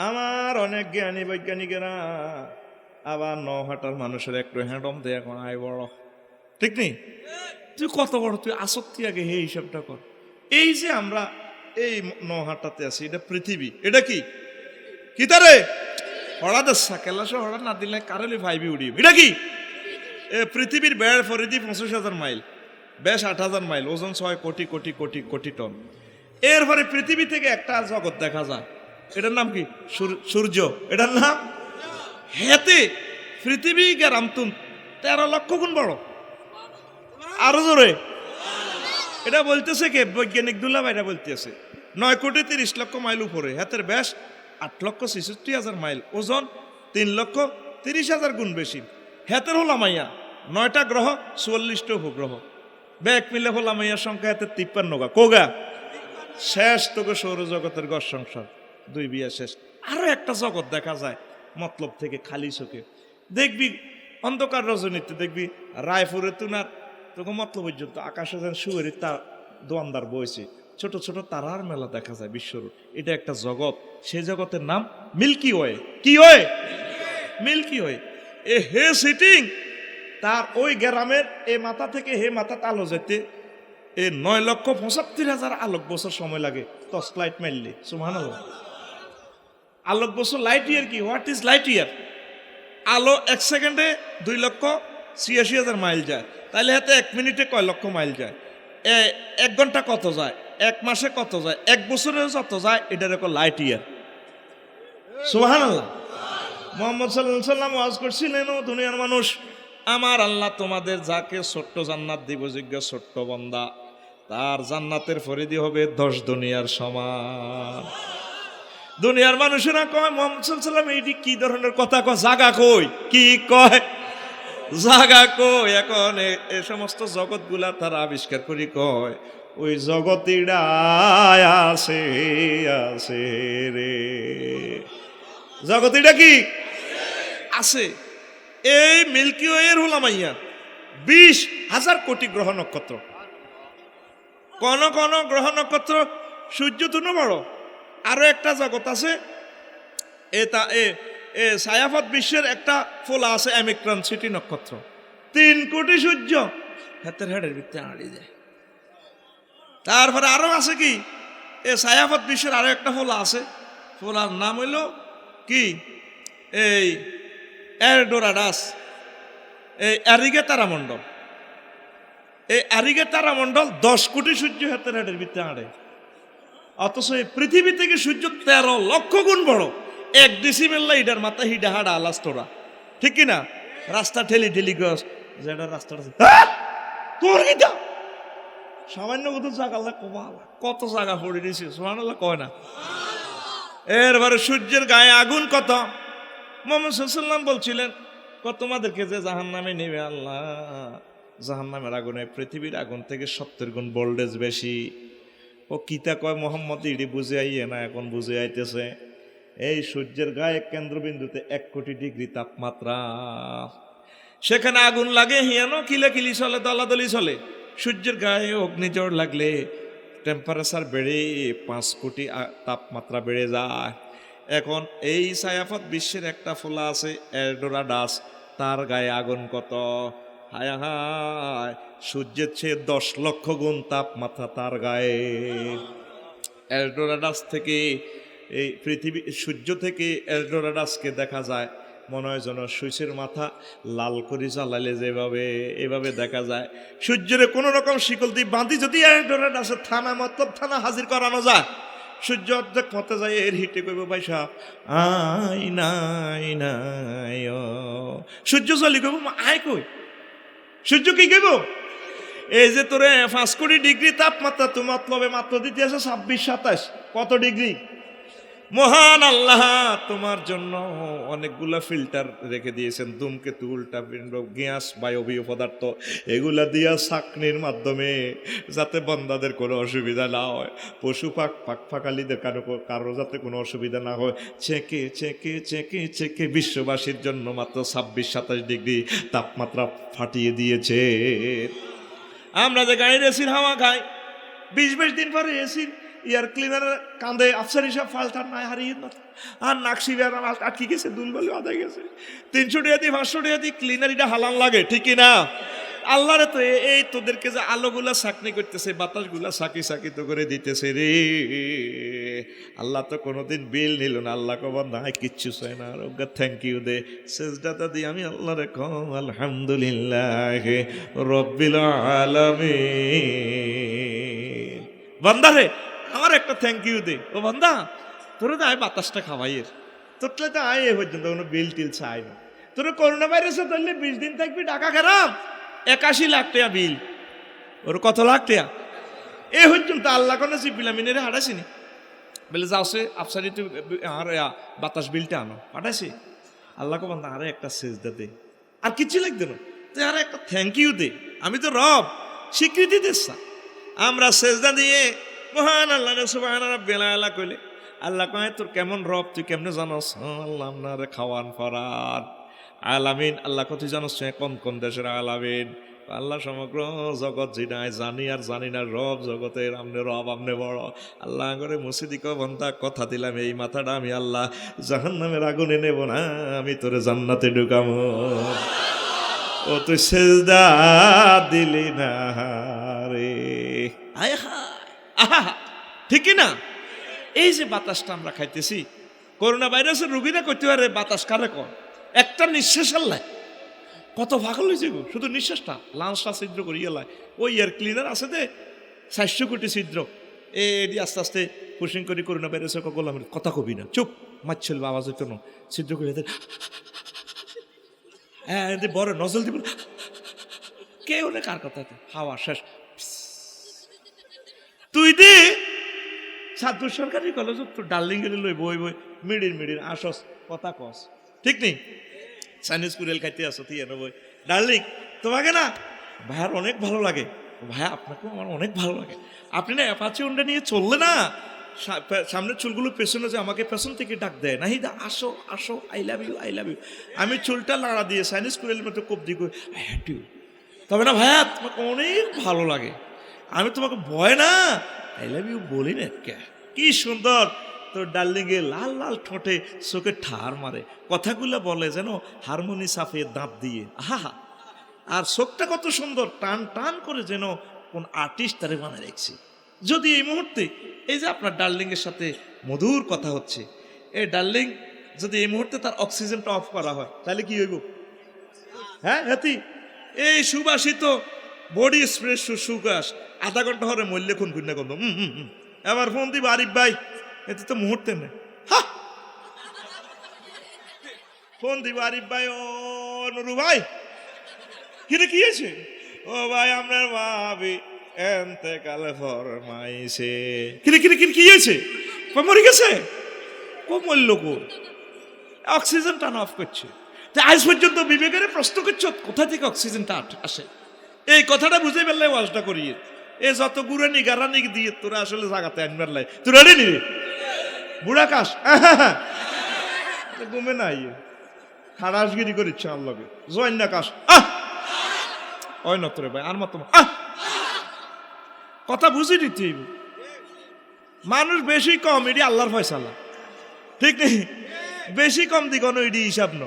আমার অনেক জ্ঞানী বৈজ্ঞানিকেরা আবার নহাটার মানুষের একটু হ্যাঁডম দেয়, এখন আয় বড়, ঠিক নেই? তুই কত বড়, তুই আসক্তি আগে হে হিসাবটা কর। এই যে আমরা এই নহাটাতে আছি, এটা পৃথিবী, এটা কি তারে হড়া দেশা কেলাসে হড়া না দিলে কারেলি ভাইবি উড়ি, এটা কি পৃথিবীর ব্যয়ের পরিধি 25,000 মাইল, বেশ 8,000 মাইল, ওজন 6 কোটি কোটি কোটি কোটি টন। এরপরে পৃথিবী থেকে একটা জগৎ দেখা যায়, এটার নাম কি? সূর্য, এটার নাম হেতে পৃথিবী গ্যারামতুন 13 লক্ষ গুণ বড়, আরো জোরে এটা বলতেছে কে? বৈজ্ঞানিক দুলাভাই এটা বলতেছে 9 কোটি 30 লক্ষ মাইল উপরে, হাতের ব্যাস 8,66,000 মাইল, ওজন 3,30,000 গুণ বেশি। হাতের হলামাইয়া 9টা গ্রহ 44টা উপগ্রহ, ব্যাগ মিলে হলাম ইয়া সংখ্যা এতে 53 গা কোগা শেষ তোকে সৌরজগতের ঘর সংসার, 2 বিয়া শেষ। আরো একটা জগৎ দেখা যায় মতলব থেকে খালি চোখে, দেখবি অন্ধকার রজনীতে দেখবি রায়পুরে তুনার তোকে মতলব পর্যন্ত আকাশে যেন শুয়ের তার দোয়ানদার বইছে, ছোট ছোট তারার মেলা দেখা যায় বিশ্বরূপ। এটা একটা জগৎ, সেই জগতের নাম মিল্কি ওয়ে। কি ওয়ে? Milky way. এ হে সিটিং তার ওই গ্রামের এ মাথা থেকে হে মাথা আলো যেতে 9,75,000 আলোক বছর সময় লাগে টর্চ লাইট মারলে। সুবহানাল্লাহ। আলোক বছর লাইট ইয়ার কি? What is light year? আলো 1 সেকেন্ডে 2,86,000 মাইল যায়, তাহলে হাতে 1 মিনিটে কয় লক্ষ মাইল যায়? 1 ঘন্টা কত যায়? 1 মাসে কত যায়? 1 বছরে যত যায় এটার একটা লাইট ইয়ার। সুবহানাল্লাহ। মুহাম্মদ সাল্লাল্লাহু আলাইহি ওয়াসাল্লাম ওয়াজ করছিলেন, ও দুনিয়ার মানুষ, আমার আল্লাহ তোমাদের যাকে ছোট্ট জান্নাত দিব যোগ্য ছোট্ট বান্দা, তার জান্নাতের পরিধি হবে 10 দুনিয়ার সমান। দুনিয়ার মানুষেরা কয় মুহাম্মদ সাল্লাল্লাহু আলাইহি ওয়াসাল্লাম এইটি কি ধরনের কথা কয়? জাগা কই? কি কয়? জাগা কই? এখন এ সমস্ত জগৎগুলা তারা আবিষ্কার করি কয় ওই জগতিরা আছে আছে রে। জগতিটা কি আছে? এই মিল্কি ওয়ের হুলামাইয়া 20,000 কোটি গ্রহ নক্ষত্র। কোন কোন গ্রহ নক্ষত্র সূর্য তুনো বড়। আরো একটা জগৎ আছে, ছায়াপথ বিশ্বের একটা ফোলা আছে অ্যামিক্রন সিটি নক্ষত্র, 3 কোটি সূর্য হাতের হেডের ভিতরে আড়িয়ে যায়। তারপরে আরো আছে কি, ছায়াপথ বিশ্বের আরো একটা ফোলা আছে, ফোলার নাম হইল কি এই এরডোরাডাস, এই অ্যারিগে তারামণ্ডল। এই অ্যারিগে তারামণ্ডল 10 কোটি সূর্য হাতের হেডের ভিতরে আড়ে। অথচ এই পৃথিবী থেকে সূর্য 13 লক্ষ গুণ বড়। 1 ডিসিমেল এটার মাথা হিডা হাডা আলাস্তরা, ঠিক কিনা? রাস্তা ঠেলি ঠেলি গছ যেটা রাস্তাটা তোর গীতা সামান্য কত জায়গা কত জায়গা পড়ে দিয়েছে। সুবহানাল্লাহ কয় না? এরপরে সূর্যের গায়ে আগুন কত। মুহাম্মদ সাল্লাল্লাহু আলাইহি ওয়াসাল্লাম বলছিলেন, তোমাদেরকে যে জাহান্নামে নেবে আল্লাহ, জাহান্নামের আগুনে পৃথিবীর আগুন থেকে 70 গুণ ভোল্টেজ বেশি। ও কিতা কয় মোহাম্মদ, ইডি বুঝে আইয়ে না, এখন বুঝে আইতেছে। এই সূর্যের গায়ে কেন্দ্রবিন্দুতে 1 কোটি ডিগ্রি তাপমাত্রা, সেখানে আগুন লাগে হিয়ানো কিলাকিলি চলে, দলাদলি চলে। সূর্যের গায়ে অগ্নিঝড় লাগলে টেম্পারেচার বেড়ে 5 কোটি তাপমাত্রা বেড়ে যায়। এখন এই ছায়াপথ বিশ্বের একটা ফোলা আছে এরডোরাডাস, তার গায়ে আগুন কত? হায় হায়, সূর্যের চেয়ে 10 লক্ষ গুণ তাপমাত্রা তার গায়ে। এরডোরাডাস থেকে এই পৃথিবী, সূর্য থেকে এরডোরাডাসকে দেখা যায় মনে হয় যেন সুইচের মাথা লাল করে জ্বালালে যেভাবে এভাবে দেখা যায়। সূর্যের কোনো রকম শিকল দিয়ে বাঁধি যদি এরডোরাডাসের থানা মতলব থানা হাজির করানো যায়, সূর্য অর্ধেক মতে যায়, এর হিটে কইব ভাই সাহ আই নাই নাই। সূর্য চলি কইব আয় কই? সূর্য কি কইব? এই যে তোরে 5 কোটি ডিগ্রি তাপমাত্রা তো মতলবে মাত্র দিতে আছে 26-27 কত ডিগ্রি। মহান আল্লাহ তোমার জন্য অনেকগুলা ফিল্টার রেখে দিয়েছেন, ধূমকেতু, উল্টাপিণ্ড, গ্যাস, বায়বীয় পদার্থ, এগুলা দিয়া ছাঁকনির মাধ্যমে যাতে বান্দাদের কোনো অসুবিধা না হয়, পশু পাখালিদের কারো যাতে কোনো অসুবিধা না হয়, চেকে চেকে চেকে চেকে বিশ্ববাসীর জন্য মাত্র 26-27 ডিগ্রি তাপমাত্রা ফাটিয়ে দিয়েছে। আমরা যে গাড়ির এসির হাওয়া খাই, 20-22 দিন পরে এসির এয়ার ক্লিনার কাঁদে আফসার হিসাব ফালতার নাই হারিয়ে না, আর নাকশি আটকে গেছে, দুল বলে আদায় গেছে। 300 টাকা দিয়ে 500 টাকা দিয়ে ক্লিনার এটা হালান লাগে, ঠিকই না? আল্লাহ রে তো এই তোদেরকে যে আলোগুলা চাকনি করতেছে, বাতাসগুলা সাকি সাকি তো করে দিতেছে রে। আল্লাহ তো কোনোদিন বিল নিল না। আল্লাহ কবার নাই কিচ্ছু চাই না, ওকে থ্যাংক ইউ দে। সেজদাটা দিয়ে আমি আল্লাহ রে কম আলহামদুলিল্লাহ রব্বিল আলামিন। বান্দা রে আমার একটা থ্যাংক ইউ দে। ও বান্দা তোরা তো আয় বাতাসটা খাওয়াইয়ের, তোর তো আয় এ পর্যন্ত কোনো বিল টিল চাই না। তোর করোনা ভাইরাসে ধরলে 20 দিন থাকবি, টাকা খারাপ 81 লাখ টাকা বিল। ওর কত লাখ টাকা এ পর্যন্ত আল্লাহ কোনো সিপিলামিনের হাঁটাছিনি বলে যাও সে আফসারি তুই আর বাতাস বিলটা আনো, পাঠাইছি। আল্লাহ কো বান্দা আরে একটা সেজদা দে, আর কিচ্ছু লাগবে না। আর একটা থ্যাংক ইউ দে, আমি তো রব, স্বীকৃতি দিচ্ছা। আমরা সেজদা দিয়ে মহান আল্লাহ সুবহান রাব্বিল আলা কইলে আল্লাহ কয় তোর কেমন রব তুই কেমনে জানোস? আল্লাহ আপনারে খাওয়ান ফরান আলামিন। আল্লাহ কত জানোস কোন কোন দেশের আলামিন? আল্লাহ সমগ্র জগৎ জিনায় জানি আর জানি না, রব জগতের আমনে রব আমনে বড়। আল্লাহ করে মুসিদিক বন্ধা কথা দিলাম এই মাথাটা আমি আল্লাহ জাহান্নামের আগুনে নেব না, আমি তোরে জান্নাতে ঢুকামো। ও তুই সেজদা দিলি না রে, আয় হায় আহা, ঠিক না? এই যে বাতাসটা আমরা খাইতেছি, করোনা ভাইরাসের রোগীরা করতে পারে বাতাস কারে কর, একটা নিঃশ্বাস আল্লাহ কত ভাগল হয়েছে গো, শুধু নিঃশ্বাসটা লাঞ্চটা ছিদ্র করিয়ে লাই। ওই এয়ার ক্লিনার আছে দে 400 কোটি ছিদ্র, এটি আস্তে আস্তে পুশিং করি করোনা ভাইরাসের কগলাম কথা কবি না, চুপ মারছিল আওয়াজ হইতো না, ছিদ্র করে হ্যাঁ বড় নজল দিব কেউ না, কার কথা হাওয়া শেষ। তুই দে ছাত্র সরকারি কলেজ তোর ডার্লিং এর লই বই বই মিডির মিডির আসস কথা কস, ঠিক নেই? চাইনিজ কুরিয়াল খাইতে আসো তুই এনে বই ডার্লিং তোমাকে না ভাইয়ার অনেক ভালো লাগে, ভাইয়া আপনাকেও আমার অনেক ভালো লাগে। আপনি না অ্যাপাচি উন্ডা নিয়ে চললে না, সামনের চুলগুলো পেছনে যে আমাকে পেছন থেকে ডাক দেয় না, হিদা আসো আসো I love you I love you. আমি চুলটা নাড়া দিয়ে চাইনিজ কুরিয়ালের মতো কোপ দিয়ে আই হ্যাট ইউ। তবে না ভাইয়া তোমাকে অনেক ভালো লাগে, আমি তোমাকে ভয় না আই লাভ ইউ বলি না। কি সুন্দর তোর ডার্লিং এ লাল লাল ঠোঁটে চোখে ঠার মারে, কথাগুলো বলে যেন হারমোনি সাফিয়ে দাঁত দিয়ে, আহা। আর চোখটা কত সুন্দর টান টান করে, যেন কোন আর্টিস্ট তারে বানায় রেখেছি। যদি এই মুহূর্তে এই যে আপনার ডার্লিং এর সাথে মধুর কথা হচ্ছে, এই ডার্লিং যদি এই মুহূর্তে তার অক্সিজেনটা অফ করা হয় তাহলে কি হইব? হ্যাঁ হাতি এই সুবাসিত বডি স্প্রে সুগাস আধা ঘন্টা হরে মল্লে খুন খুন না করলো। এবার ফোন দিব আরিফ ভাই, এতে তো মুহূর্তে নেই। ফোন দিব আরিফ ভাই, ও নুরু ভাই কিরে কি আছে? ও ভাই আপনার ভাবি এনতে কালে ফরমাইছে। কিরে কিরে কিরে কি হয়েছে? মরে গেছে? কো মরল কো? অক্সিজেন টান অফ করছে। আজ পর্যন্ত বিবেকের প্রশ্ন করছো কোথা থেকে অক্সিজেনটা আসে? এই কথাটা বুঝে ফেললে ওয়াজটা করিয়ে এ যত গুড়ে নি গারা নিক দিয়ে তোরা আসলে জাগাতে আনবার লাই তোরা রে নি বুড়া কাশ ঘুমে নাই খাড়াসগিরি করিচ্ছে আল্লাহকে জয়েন না কাশ ওই নতরে ভাই আর মতো কথা বুঝি নিতে মানুষ বেশি কম এটি আল্লাহর ফয়সালা, ঠিক নেই? বেশি কম দি কোনো এটি হিসাব ন,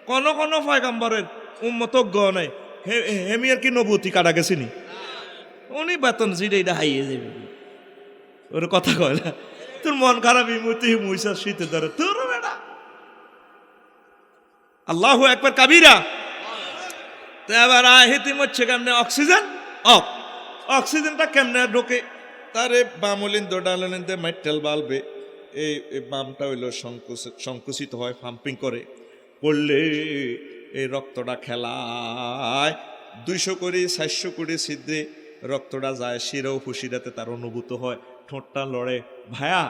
কোন কোন পয়গম্বরের উম্মতজ্ঞ নাই। হেমিয়ার কি নবুতি কাটা গেছিনি, উনি বেতন জিরে এটা হাইয়ে যাবে, ওর কথা কয় না। তোর মন খারাপ ইমুতি মুইসা শীতে ধরে তোর বেটা আল্লাহু একবার কাবিরা। তো এবার আহিতি মরছে কেমনে? Oxygen of. অক্সিজেনটা কেমনে ঢোকে? তারে বামলিন দোডালিনতে মাইটেল বালবে, এই বামটা হইলো সংকুচিত হয়, পাম্পিং করে পড়লে এই রক্তটা খেলায় 200 কোটি 400 কোটি ছিদ্রে রক্তটা যায়, শিরাও ফুসিরাতে তার অনুভূত হয়, ঠোঁটটা লড়ে, ভায়া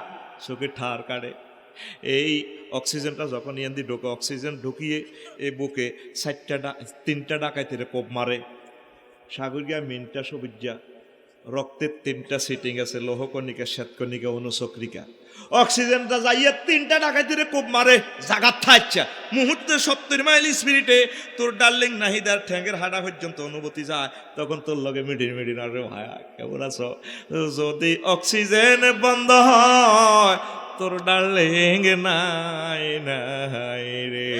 চোখে ঠার কাটে। এই অক্সিজেনটা যখন ইয়ান্দি ঢোকে, অক্সিজেন ঢুকিয়ে এই বুকে 3টা ডাকাইতে কোপ মারে, সাগরিয়া মিনটা সবুজা, রক্তের 3টা সিটিং আছে, লৌহকণিকা শ্বেতকণিকা অনুচক্রিকা। অক্সিজেনটা যাইয়া 3টা ডাকাইতে কোপ মারে, জাগাত থাকছে মুহূর্তে 70 মাইল স্পিরিটে তোর ডার্লিং নাহিদার ঠ্যাঙ্গের হাড়া পর্যন্ত অনুভূতি যায়, তখন তোর লগে মিডির মিডির আরে ভায়া কেমন আছো? যদি অক্সিজেন বন্ধ হয় তোর ডার্লিং নাই নাই রে,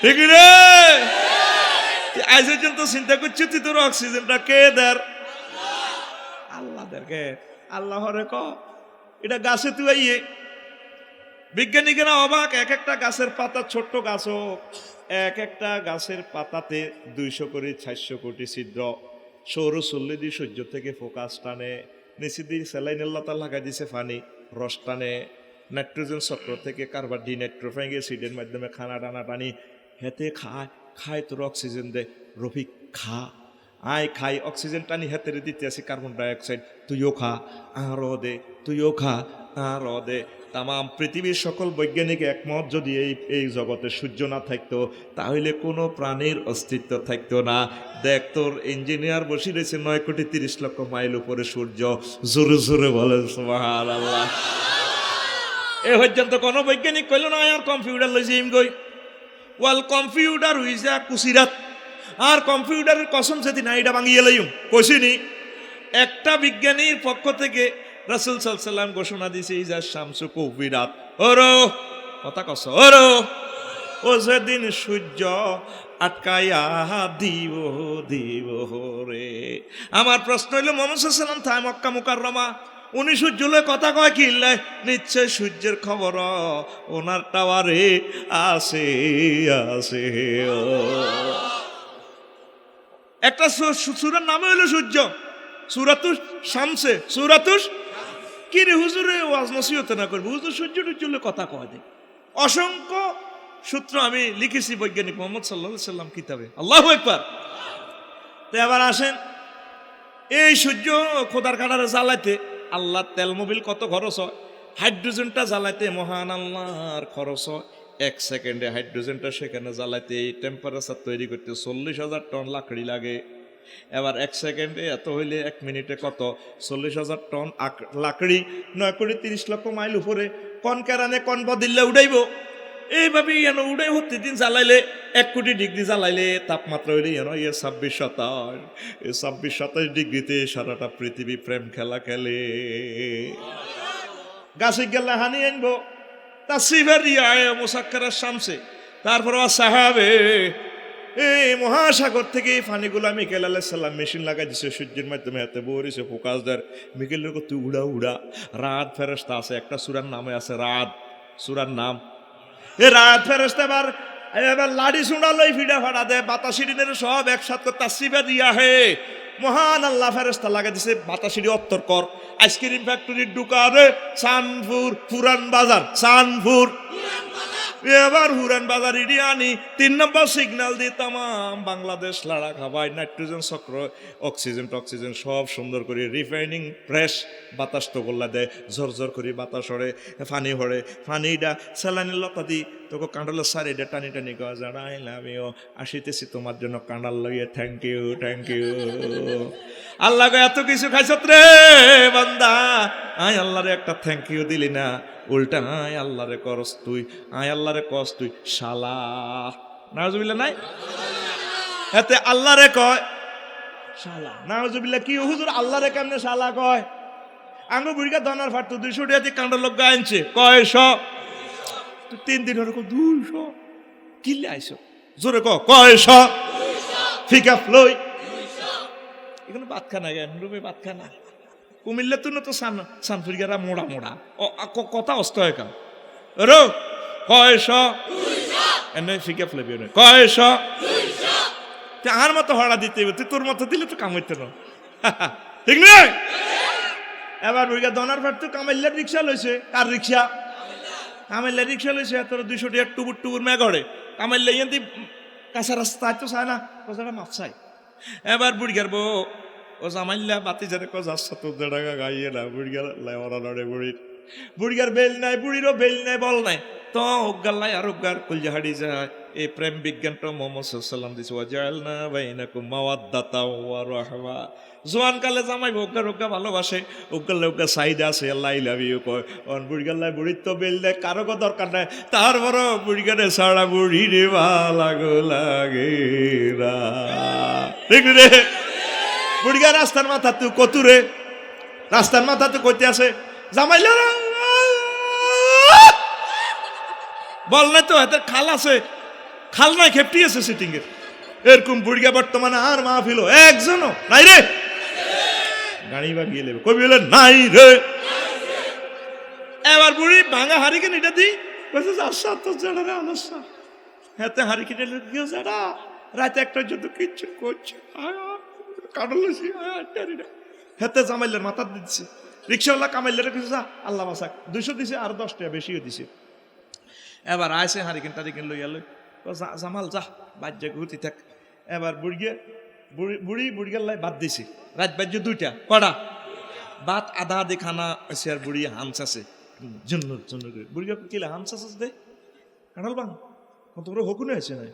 ঠিক রে? আজ পর্যন্ত চিন্তা করছি তুই তোর অক্সিজেনটা কে দের? আল্লাহ দেখে আল্লাহরে ক এটা গাছে তুই আইয়ে বিজ্ঞানীরা অবাক, এক একটা গাছের পাতা ছোট্ট গাছ হোক, এক একটা গাছের পাতাতে 200 কোটি 400 কোটি ছিদ্র, সৌরচল্লি দিয়ে সূর্য থেকে ফোকাস টানে, নিচে দিয়ে স্যালাইন আল্লাহ লাগাই দিছে পানি রস টানে, নাইট্রোজেন চক্র থেকে কার্বন ডিনাইট্রোফিক অ্যাসিডের মাধ্যমে খানা টানা টানি হেতে খায়, খায় তোর অক্সিজেন দে, রফিক খা আয় খাই, অক্সিজেন টানি হাতের দিতে আসি কার্বন ডাইঅক্সাইড, তুইও খা আরও দে, তুইও খা আরও দে, তাম পৃথিবীর সকল বৈজ্ঞানিক একমত, যদি এই জগতে সূর্য না থাকতো তাহলে কোনো প্রাণীর অস্তিত্ব থাকতো না। দেখ তোর ইঞ্জিনিয়ার বসে রয়েছে 9,30,00,000 মাইল উপরে সূর্য, জোরে জোরে বলেন সুবহানাল্লাহ। এ পর্যন্ত কোনো বৈজ্ঞানিক কইল না আর কম্পিউটার লইছে ইম গই ওয়াল কম্পিউটার হইছে কুসিরাত, আর কম্পিউটারের কসম সেদিন আইডা ভাঙিয়ে লইম কইছিনি। একটা বিজ্ঞানীর পক্ষ থেকে রাসূল সাল্লাল্লাহু আলাইহি ওয়াসাল্লাম ঘোষণা দিছে ইজা শামসু কুবিরাত, ওরো কথা কস ওরো, ও যেদিন সূর্য আটকাইয়া দিব দিব রে। আমার প্রশ্ন হইল মুহাম্মদ সাল্লাল্লাহু আলাইহি ওয়াসাল্লাম থাই মক্কা মুকাররমা, উনি সূর্যলে কথা কয় কি নিশ্চয় সূর্যের খবর ওনার টাওয়ারে আসে আসে। একটা সূরার নামে হইল সূর্য, সূরাতুস শামসে, সূরাতুস কি রে হুজুরে ওয়াজ নসিহত না করবে, হুজুর সূর্য টুর্যলে কথা কয় দে। অসংখ্য সূত্র আমি লিখেছি বৈজ্ঞানিক মুহাম্মদ সাল্লাল্লাহু আলাইহি ওয়াসাল্লাম কিতাবে। আল্লাহু আকবার। তো এবার আসেন, এই সূর্য খোদার কাটারে জ্বালাইতে আল্লাহ তেল মোবিল কত খরচ হয়, হাইড্রোজেনটা জ্বালাইতে মহান আল্লাহর খরচ হয় 1 সেকেন্ডে। হাইড্রোজেনটা সেখানে জ্বালাইতে এই টেম্পারেচার তৈরি করতে 40,000 টন লাকড়ি লাগে। এবার 1 সেকেন্ডে এত হইলে 1 মিনিটে কত, 40,000 টন লাকড়ি 9,30,00,000 মাইল উপরে কন কেরানে কন বদিল্লে উড়াইব। এইভাবে উড়াই প্রতিদিন জ্বালাইলে 1 কোটি ডিগ্রি জ্বালাইলে তাপমাত্রা হইলে 26-27, এই 26-27 ডিগ্রিতে সারাটা পৃথিবী প্রেম খেলা খেলে। গাছে গেলে হানি আনবো তাসিফের রিয়ায় মুসাক্কারার শামসে, তারপর সাহাবে এই মহাসাগর থেকে পানিগুলো মিকেল আলাইহিস সালাম মেশিন লাগাই দিছে, সূর্যের মাধ্যমে হাতে বরিছে ফোকাস দেয়। মিকেলের কত উড়া উড়া রাত ফেরেশতা আছে, একটা সূরার নামে আছে রাত, সূরার নাম এ রাত ফেরেশতা। এবার লাড়ি সুঁড়া লই ফিডা ফাড়া দেয়, বাতাসিরিনের সব একসাথে তাসিফে দিয়া হে মহান আল্লাহ ফেরেশতা লাগাই দিছে। বাতাসিরি অত্তর কর আইসক্রিম ফ্যাক্টরির দোকানে সানপুর পুরান বাজার, সানপুর এবার হুরান বাজার ইডিয়ানি 3 নম্বর সিগন্যাল দিয়ে তাম বাংলাদেশ লাড়া খাবায় নাইট্রোজেন চক্র অক্সিজেন সব সুন্দর করে রিফাইনিং প্রেস বাতাস তো গোল্লা দেয়, ঝরঝর করে বাতাস হরে ফানি হরে, ফানিটা স্যালানি লতা দি তোকে কাঁডালের সারিটা টানি টানি কয়া জানাইল আমিও আসিতেছি তোমার জন্য কাঁডাল লইয়ে, থ্যাংক ইউ থ্যাংক ইউ। আল্লাহ এত কিছু খাইছত রে বান্দা, আয় আল্লাহরে একটা থ্যাংক ইউ দিলি না, উল্টা আয় আল্লাহরে করস তুই, আয় আল্লাহরে কস তুই শালা। নাউজুবিল্লাহ নাই, এতে আল্লাহরে কয় শালা। নাউজুবিল্লাহ কি হুজুর আল্লাহরে কেমনে শালা কয়? আঙ্গু বুড়িকা দনার ফাটতো 200 টাকা দিয়ে কাঁডার লোক আনছে কয়শো, 3 দিন হরে 200 কিলে আইসো জোরে কয়শো ফিকা ফ্লই এখানে ভাত খানা জ্ঞান রুমে ভাত খানা কুমিল্লা তো না তো সানফুরিয়ারা মোড়া মোড়া কথা অস্ত হয় কাম রো কয়শো এনে ফিকা ফ্লেবি কয়শো আর মতো হড়া দিতে তুই তোর মতো দিলে তো কাম হইতে না, ঠিক নয়? এবার বুড়িয়া দনার ফাট তো কামাইল্লার রিক্সা লইছে, কার রিক্সা? কামাইল্লার রিক্সা লইছে, তোর 200 টাকা টুবুর টুবুর মেঘড়ে কামাইল্লা ইয়ান্তি কাঁচা রাস্তা তো চায় না, কোথাটা মাপ চাই। এবার বুড়িয়ার বউ ও জামাইল্লা বাতি যারে যাচ্ছে তোর টাকা গাইয়ে না, বুড়িয়ার লেওয়ারা লড়ে বুড়িয়ার বেল নাই, বুড়িরও বেল নাই বল নাই, তো উগাল নাই আর উগার কলজা হাড়ি যায়। এই প্রেম বিজ্ঞানটা মুহাম্মদ সাল্লাল্লাহু আলাইহি ওয়াসাল্লাম দিছে, ওয়াজআলনা বাইনাকুম মাওয়াদ্দাতা ওয়া রাহমা। জোয়ান কালে জামাই উগা রোগা ভালোবাসে, উগাল উগা সাইড আছে, আল্লাহ আই লাভ ইউ কয়, অন বুড়িগাল্লাই বুড়ির তো বেল দেয়, কারো কো দরকার নাই, তারপর বুড়িগানে সারা বুড়ি রে ভালো লাগে না, ঠিক রে? বুড়িগা রাস্তার মাথা তুই কতুরে, রাস্তার মাথা তুই কইতে আছে জামাইলা বল নাই তো, হাতের খাল আছে, খাল নাই খেপটি আছে সিটিং এর, এরকম বুড়িগা বর্তমানে আর মাহফিল একজনও নাই রে, গাড়ি বা গিয়ে লেবে কবি বলে নাই রে। এবার বুড়ি ভাঙা হারিকেন এটা দি আশা তো জানা রে আলসা, হাতে হারিকেন যারা রাতে একটা যত কিচ্ছু করছে কাটলেছি হাতে জামাইলের মাথা দিচ্ছে, রিক্সাওয়ালা কামাইলের কিছু যা আল্লাহ বাসাক 200 দিছে আর 10 টাকা বেশিও দিছে। এবার আইসে হারিকেন টারিকেন লইয়া লই জামাল যা বাজ্যে ঘুরতে থাক। এবার বুড়িগার লাই বাদ দিছি, রাত বাজ্য 2টা কড়া ভাত আধা আধি খানা আছে, আর বুড়ি হামস আছে জন্য জন্য বুড়িগা কিলা হামসাস দে কাঁঠাল বাং তোমরা হকুনে আছে নাই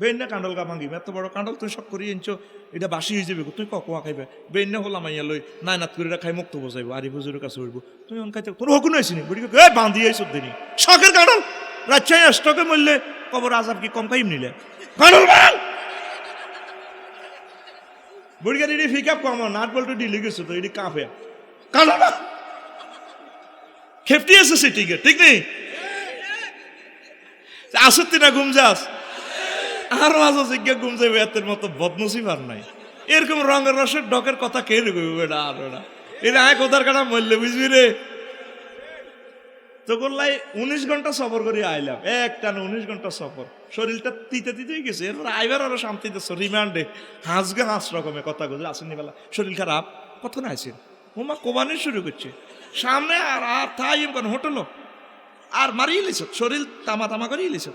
বেন না কাঁঠাল গা ভাঙিবে এত বড় কাঁঠাল তুই সব করি এনছো এটা বাসি হয়ে যাবে তুই কোয়া খাইবে বেন না হলাম আইয়া লই নাই নাত করে খাই মুক্ত বসাইবো আরি বুজুরের কাছে উঠবো তুই অন খাইতে তোর হকুনে আছে নি বুড়িগা এ বাঁধি আইসব দিনি শখের কাঁঠাল রাজশাহী স্টকে মরলে কবর আজাব কি কম খাইম নিলে কাঁঠাল বাং বুড়িগা এটি ফিক আপ কম নাট বলটু ডিলে গেছো তো এটি কাঁপে কাঁঠাল বাং খেপটি আছে সেটিকে ঠিক নেই আসত্তি না ঘুম যাস আর মাঝে জিজ্ঞা ঘুম যাবে এতের মতো বদনসিব আর নাই এরকম রঙের রসের ডকের কথা কে রেখে এটা আর না এটা আয় কোথার কাটা মরলে বুঝবি রে তো করলাই 19 ঘন্টা সফর করে আইলাম একটানা 19 ঘন্টা সফর শরীরটা তিতে তিতেই গেছে এরপর আইবার আরো শান্তিতে রিমান্ডে হাঁসগে হাঁস রকমের কথা গুলো আসেনি বেলা শরীর খারাপ কত না আইসেন ওমা কোবানি শুরু করছে সামনে আর আর থাই এমন হোটেলও আর মারিয়ে লিছ শরীর তামা তামা করিয়ে লিছ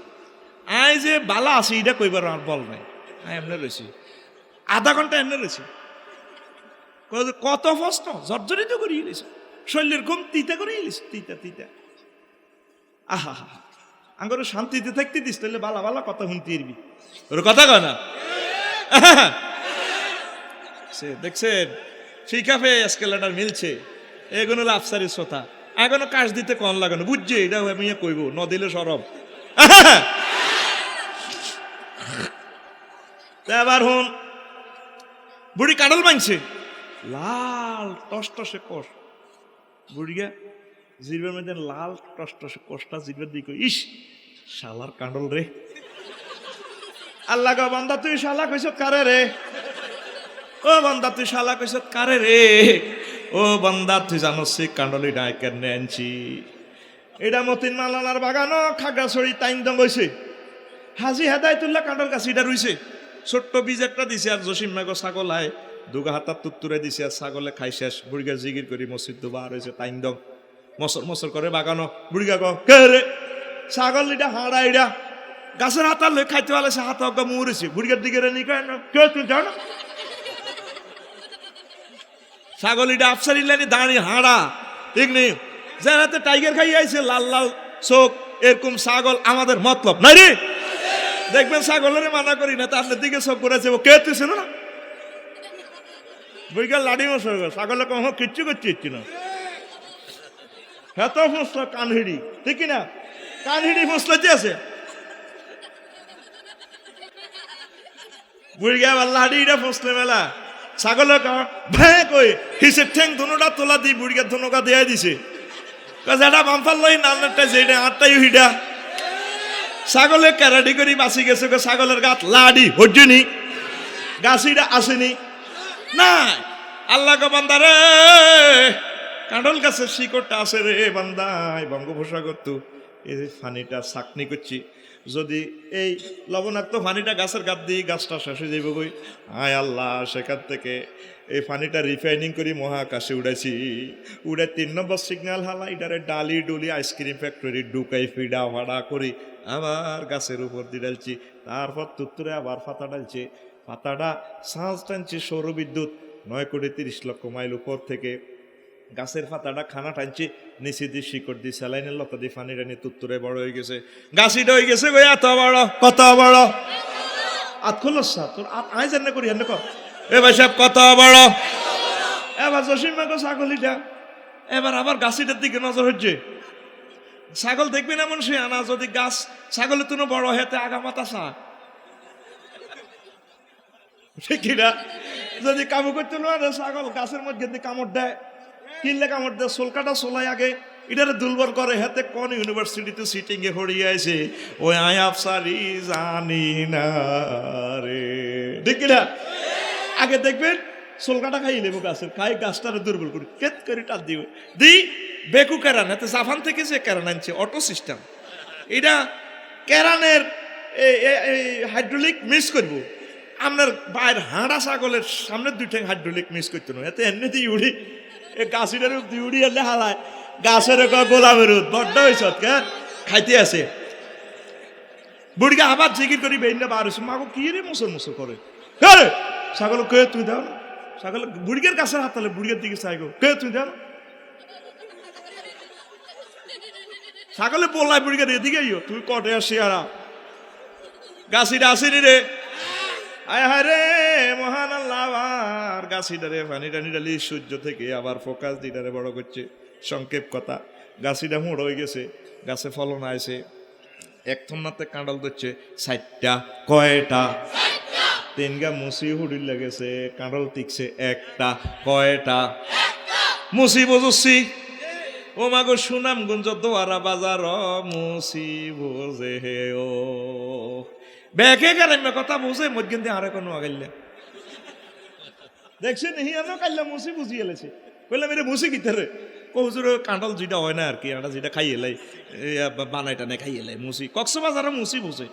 আই যে বালা আছে এটা কইবার আর বল নাই আই এমনি রয়েছি আধা ঘন্টা এমনি রয়েছি কত ফস্ট জর্জরিত করিয়ে লিছ শরীরের ঘুম তিতা করিয়ে লিছ তিতা তিতা আহা হা আঙ্গর শান্তিতে থাকতে দিস তাহলে বালা বালা কথা শুনতে এরবি ওর কথা কয় না সে দেখছেন শিখাফে স্কেলাটার মিলছে এগুলো লাফসারি শ্রোতা এখনো কাজ দিতে কম লাগানো বুঝছে এটা আমি কইব ন দিলে সরব এবার হন বুড়ি কাঁঠাল ভাঙছে লাল টস টসে কষ বুড়িয়া জিরবের মধ্যে লাল টস টসে কষটা জিরবের দিকে ইস শালার কাঁঠাল রে আল্লাহ গো বান্দা তুই শালা কইছ কারে রে ও বান্দা তুই শালা কইছ কারে রে ও বান্দা তুই জানো সে কাঁডলি ডাই কেনে আনছি এটা মতিন মালানার বাগানো খাগড়াছড়ি টাইম দম হয়েছে হাজি হেদায়তুল্লাহ কাঁডল গাছ এটা রইছে ছোট্ট বীজ একটা দিছে আর জসিম মাগো ছাগল আয় দুগা হাতার তুত্তুরে দিছে আর ছাগলে খাই শেষ বুড়িগা জিগির করি মসজিদ বার হয়েছে টাইম দম মসর মসর করে বাগানো বুড়িগা ক কে রে ছাগল এটা হাড়া এটা গাছের হাতার লই খাইতে পারলে সে হাত অজ্ঞা মুড়েছে বুড়িগার দিকে রে নিকে কে তুই যাও না ছাগলিটা আফসারি লাইনে দাঁড়িয়ে হাঁড়া ঠিক নেই যারাতে টাইগার খাই আইছে লাল লাল চোখ এরকম ছাগল আমাদের মতলব নাই রে দেখবেন ছাগলের মানা করি না তার দিকে চোখ করেছে ও কে তুই ছিল না বইকাল লাড়ি মশা ছাগলে কম কিচ্ছু করছি ইচ্ছি না হেত ফসল কানহিড়ি ঠিক না কানহিড়ি ফসল যে আছে বুড়িয়া লাড়িটা ফসলে মেলা ছাগলের ভ্যাঁ কই হিসেব ঠেং ধনুটা তোলা দি বুড়িয়ার ধনুকা দেয়া দিছে যেটা বাম্পার লই নালটা যেটা আটটাই হিডা ছাগলের ক্যারাডি করি বাঁচি গেছে ছাগলের গাত লাডি হজ্জনি গাছিটা আসেনি না আল্লাহ গো বান্দারে কাঁডল গাছের শিকড়টা আছে রে বান্দাই বঙ্গোপসাগর তো এই ফানিটা চাকনি করছি যদি এই লবণাক্ত পানিটা গাছের গাছ দিয়ে গাছটা শেষ হয়ে যাবে কই আয় আল্লাহ সেখান থেকে এই পানিটা রিফাইনিং করি মহাকাশে উড়াইছি উড়ে 3 নম্বর সিগন্যাল হালা এটারে ডালি ডুলি আইসক্রিম ফ্যাক্টরি ঢুকাই ফিডা ভাড়া করি আবার গাছের উপর দিয়ে ডালছি তারপর তুত্তুরে আবার পাতা ডালছে পাতাটা সাঁজ টানছে সৌরবিদ্যুৎ 9,30,00,000 মাইল উপর থেকে গাছের পাতাটা খানা টানছে নিচে দিয়ে শিকড় দিয়ে স্যালাইনের লতা দিয়ে পানি টানি তুত্তুরে বড় হয়ে গেছে গাছিটা হয়ে গেছে গো এত বড় কত বড় আত খোলস তোর আয় জানে করি হেন কর এ ভাই সাহেব কত বড় এবার জসিম মাগো ছাগলিটা এবার আবার গাছিটার দিকে নজর হচ্ছে ছাগল দেখবেন এমন সে আনা যদি গাছ ছাগলের তুনো বড় হেতে আগা মাথা সা ঠিক না যদি কামু করতে না ছাগল গাছের মধ্যে দিয়ে কামড় দেয় কিনলে কামড় দেয় সোলকাটা সোলাই আগে এটারে দুর্বল করে হাতে কোন ইউনিভার্সিটিতে সিটিং এ হড়িয়ে আছে ওই আয় আফসারি জানি না রে ঠিক না আগে দেখবেন সোলকাটা খাই নেবো গাছের খাই গাছটারে দুর্বল করি কেত করে টান দিবে দি বেকু কেরান হাতে জাপান থেকে যে কেরান আনছে অটো সিস্টেম এটা কেরানের হাইড্রোলিক মিস করবো আপনার বাইরের হাঁড়া ছাগলের সামনের 2 ঠ্যাং হাইড্রোলিক মিস করতো না এতে এমনি দিয়ে উড়ি এ গাছের দিয়ে উড়ি এলে হালায় গাছের গোলামের বড্ড হয়েছ খাইতে আছে বুড়িকে আবার জিকির করি বেইনা বার হয়েছে মাগো কি রে মুসর মুসর করে কে ছাগল কে তুই দাও না ছাগল বুড়িকের গাছের হাত তাহলে বুড়িকের দিকে চাই গো কে তুই দাও ছাগলে বললাই বুড়ি গেলে এদিকে তুই কটে আসি আরা গাছিটা আসেনি রে আয় হায় রে মহান আল্লাহ আবার গাছিটারে পানি টানি ডালি সূর্য থেকে আবার ফোকাস দিটারে বড় করছে। সংক্ষেপ কথা, গাছিটা মোড় হয়ে গেছে, গাছে ফলন আইছে, এক থন্নাতে কাঁড়াল ধরছে 60টা। কয়টা? 3 মুসি হুড়ি লেগেছে, কাঁড়াল টিকছে একটা। কয়টা? মুসি বুঝছি ও মাগো সুনামগঞ্জ দোয়ারা বাজার মুসি বোঝে হে ও বেকে গেলে কথা বুঝে মধ্যে আরে কোনো আগাইলে দেখছি নি আনো কাইলা মুসি বুঝি এলেছে কইলাম এরে মুসি কিতে রে কহুজুর কাঁঠাল যেটা হয় না আর কি আমরা যেটা খাই এলাই বানাইটা নে খাই এলাই মুসি কক্সবাজারে মুসি বুঝে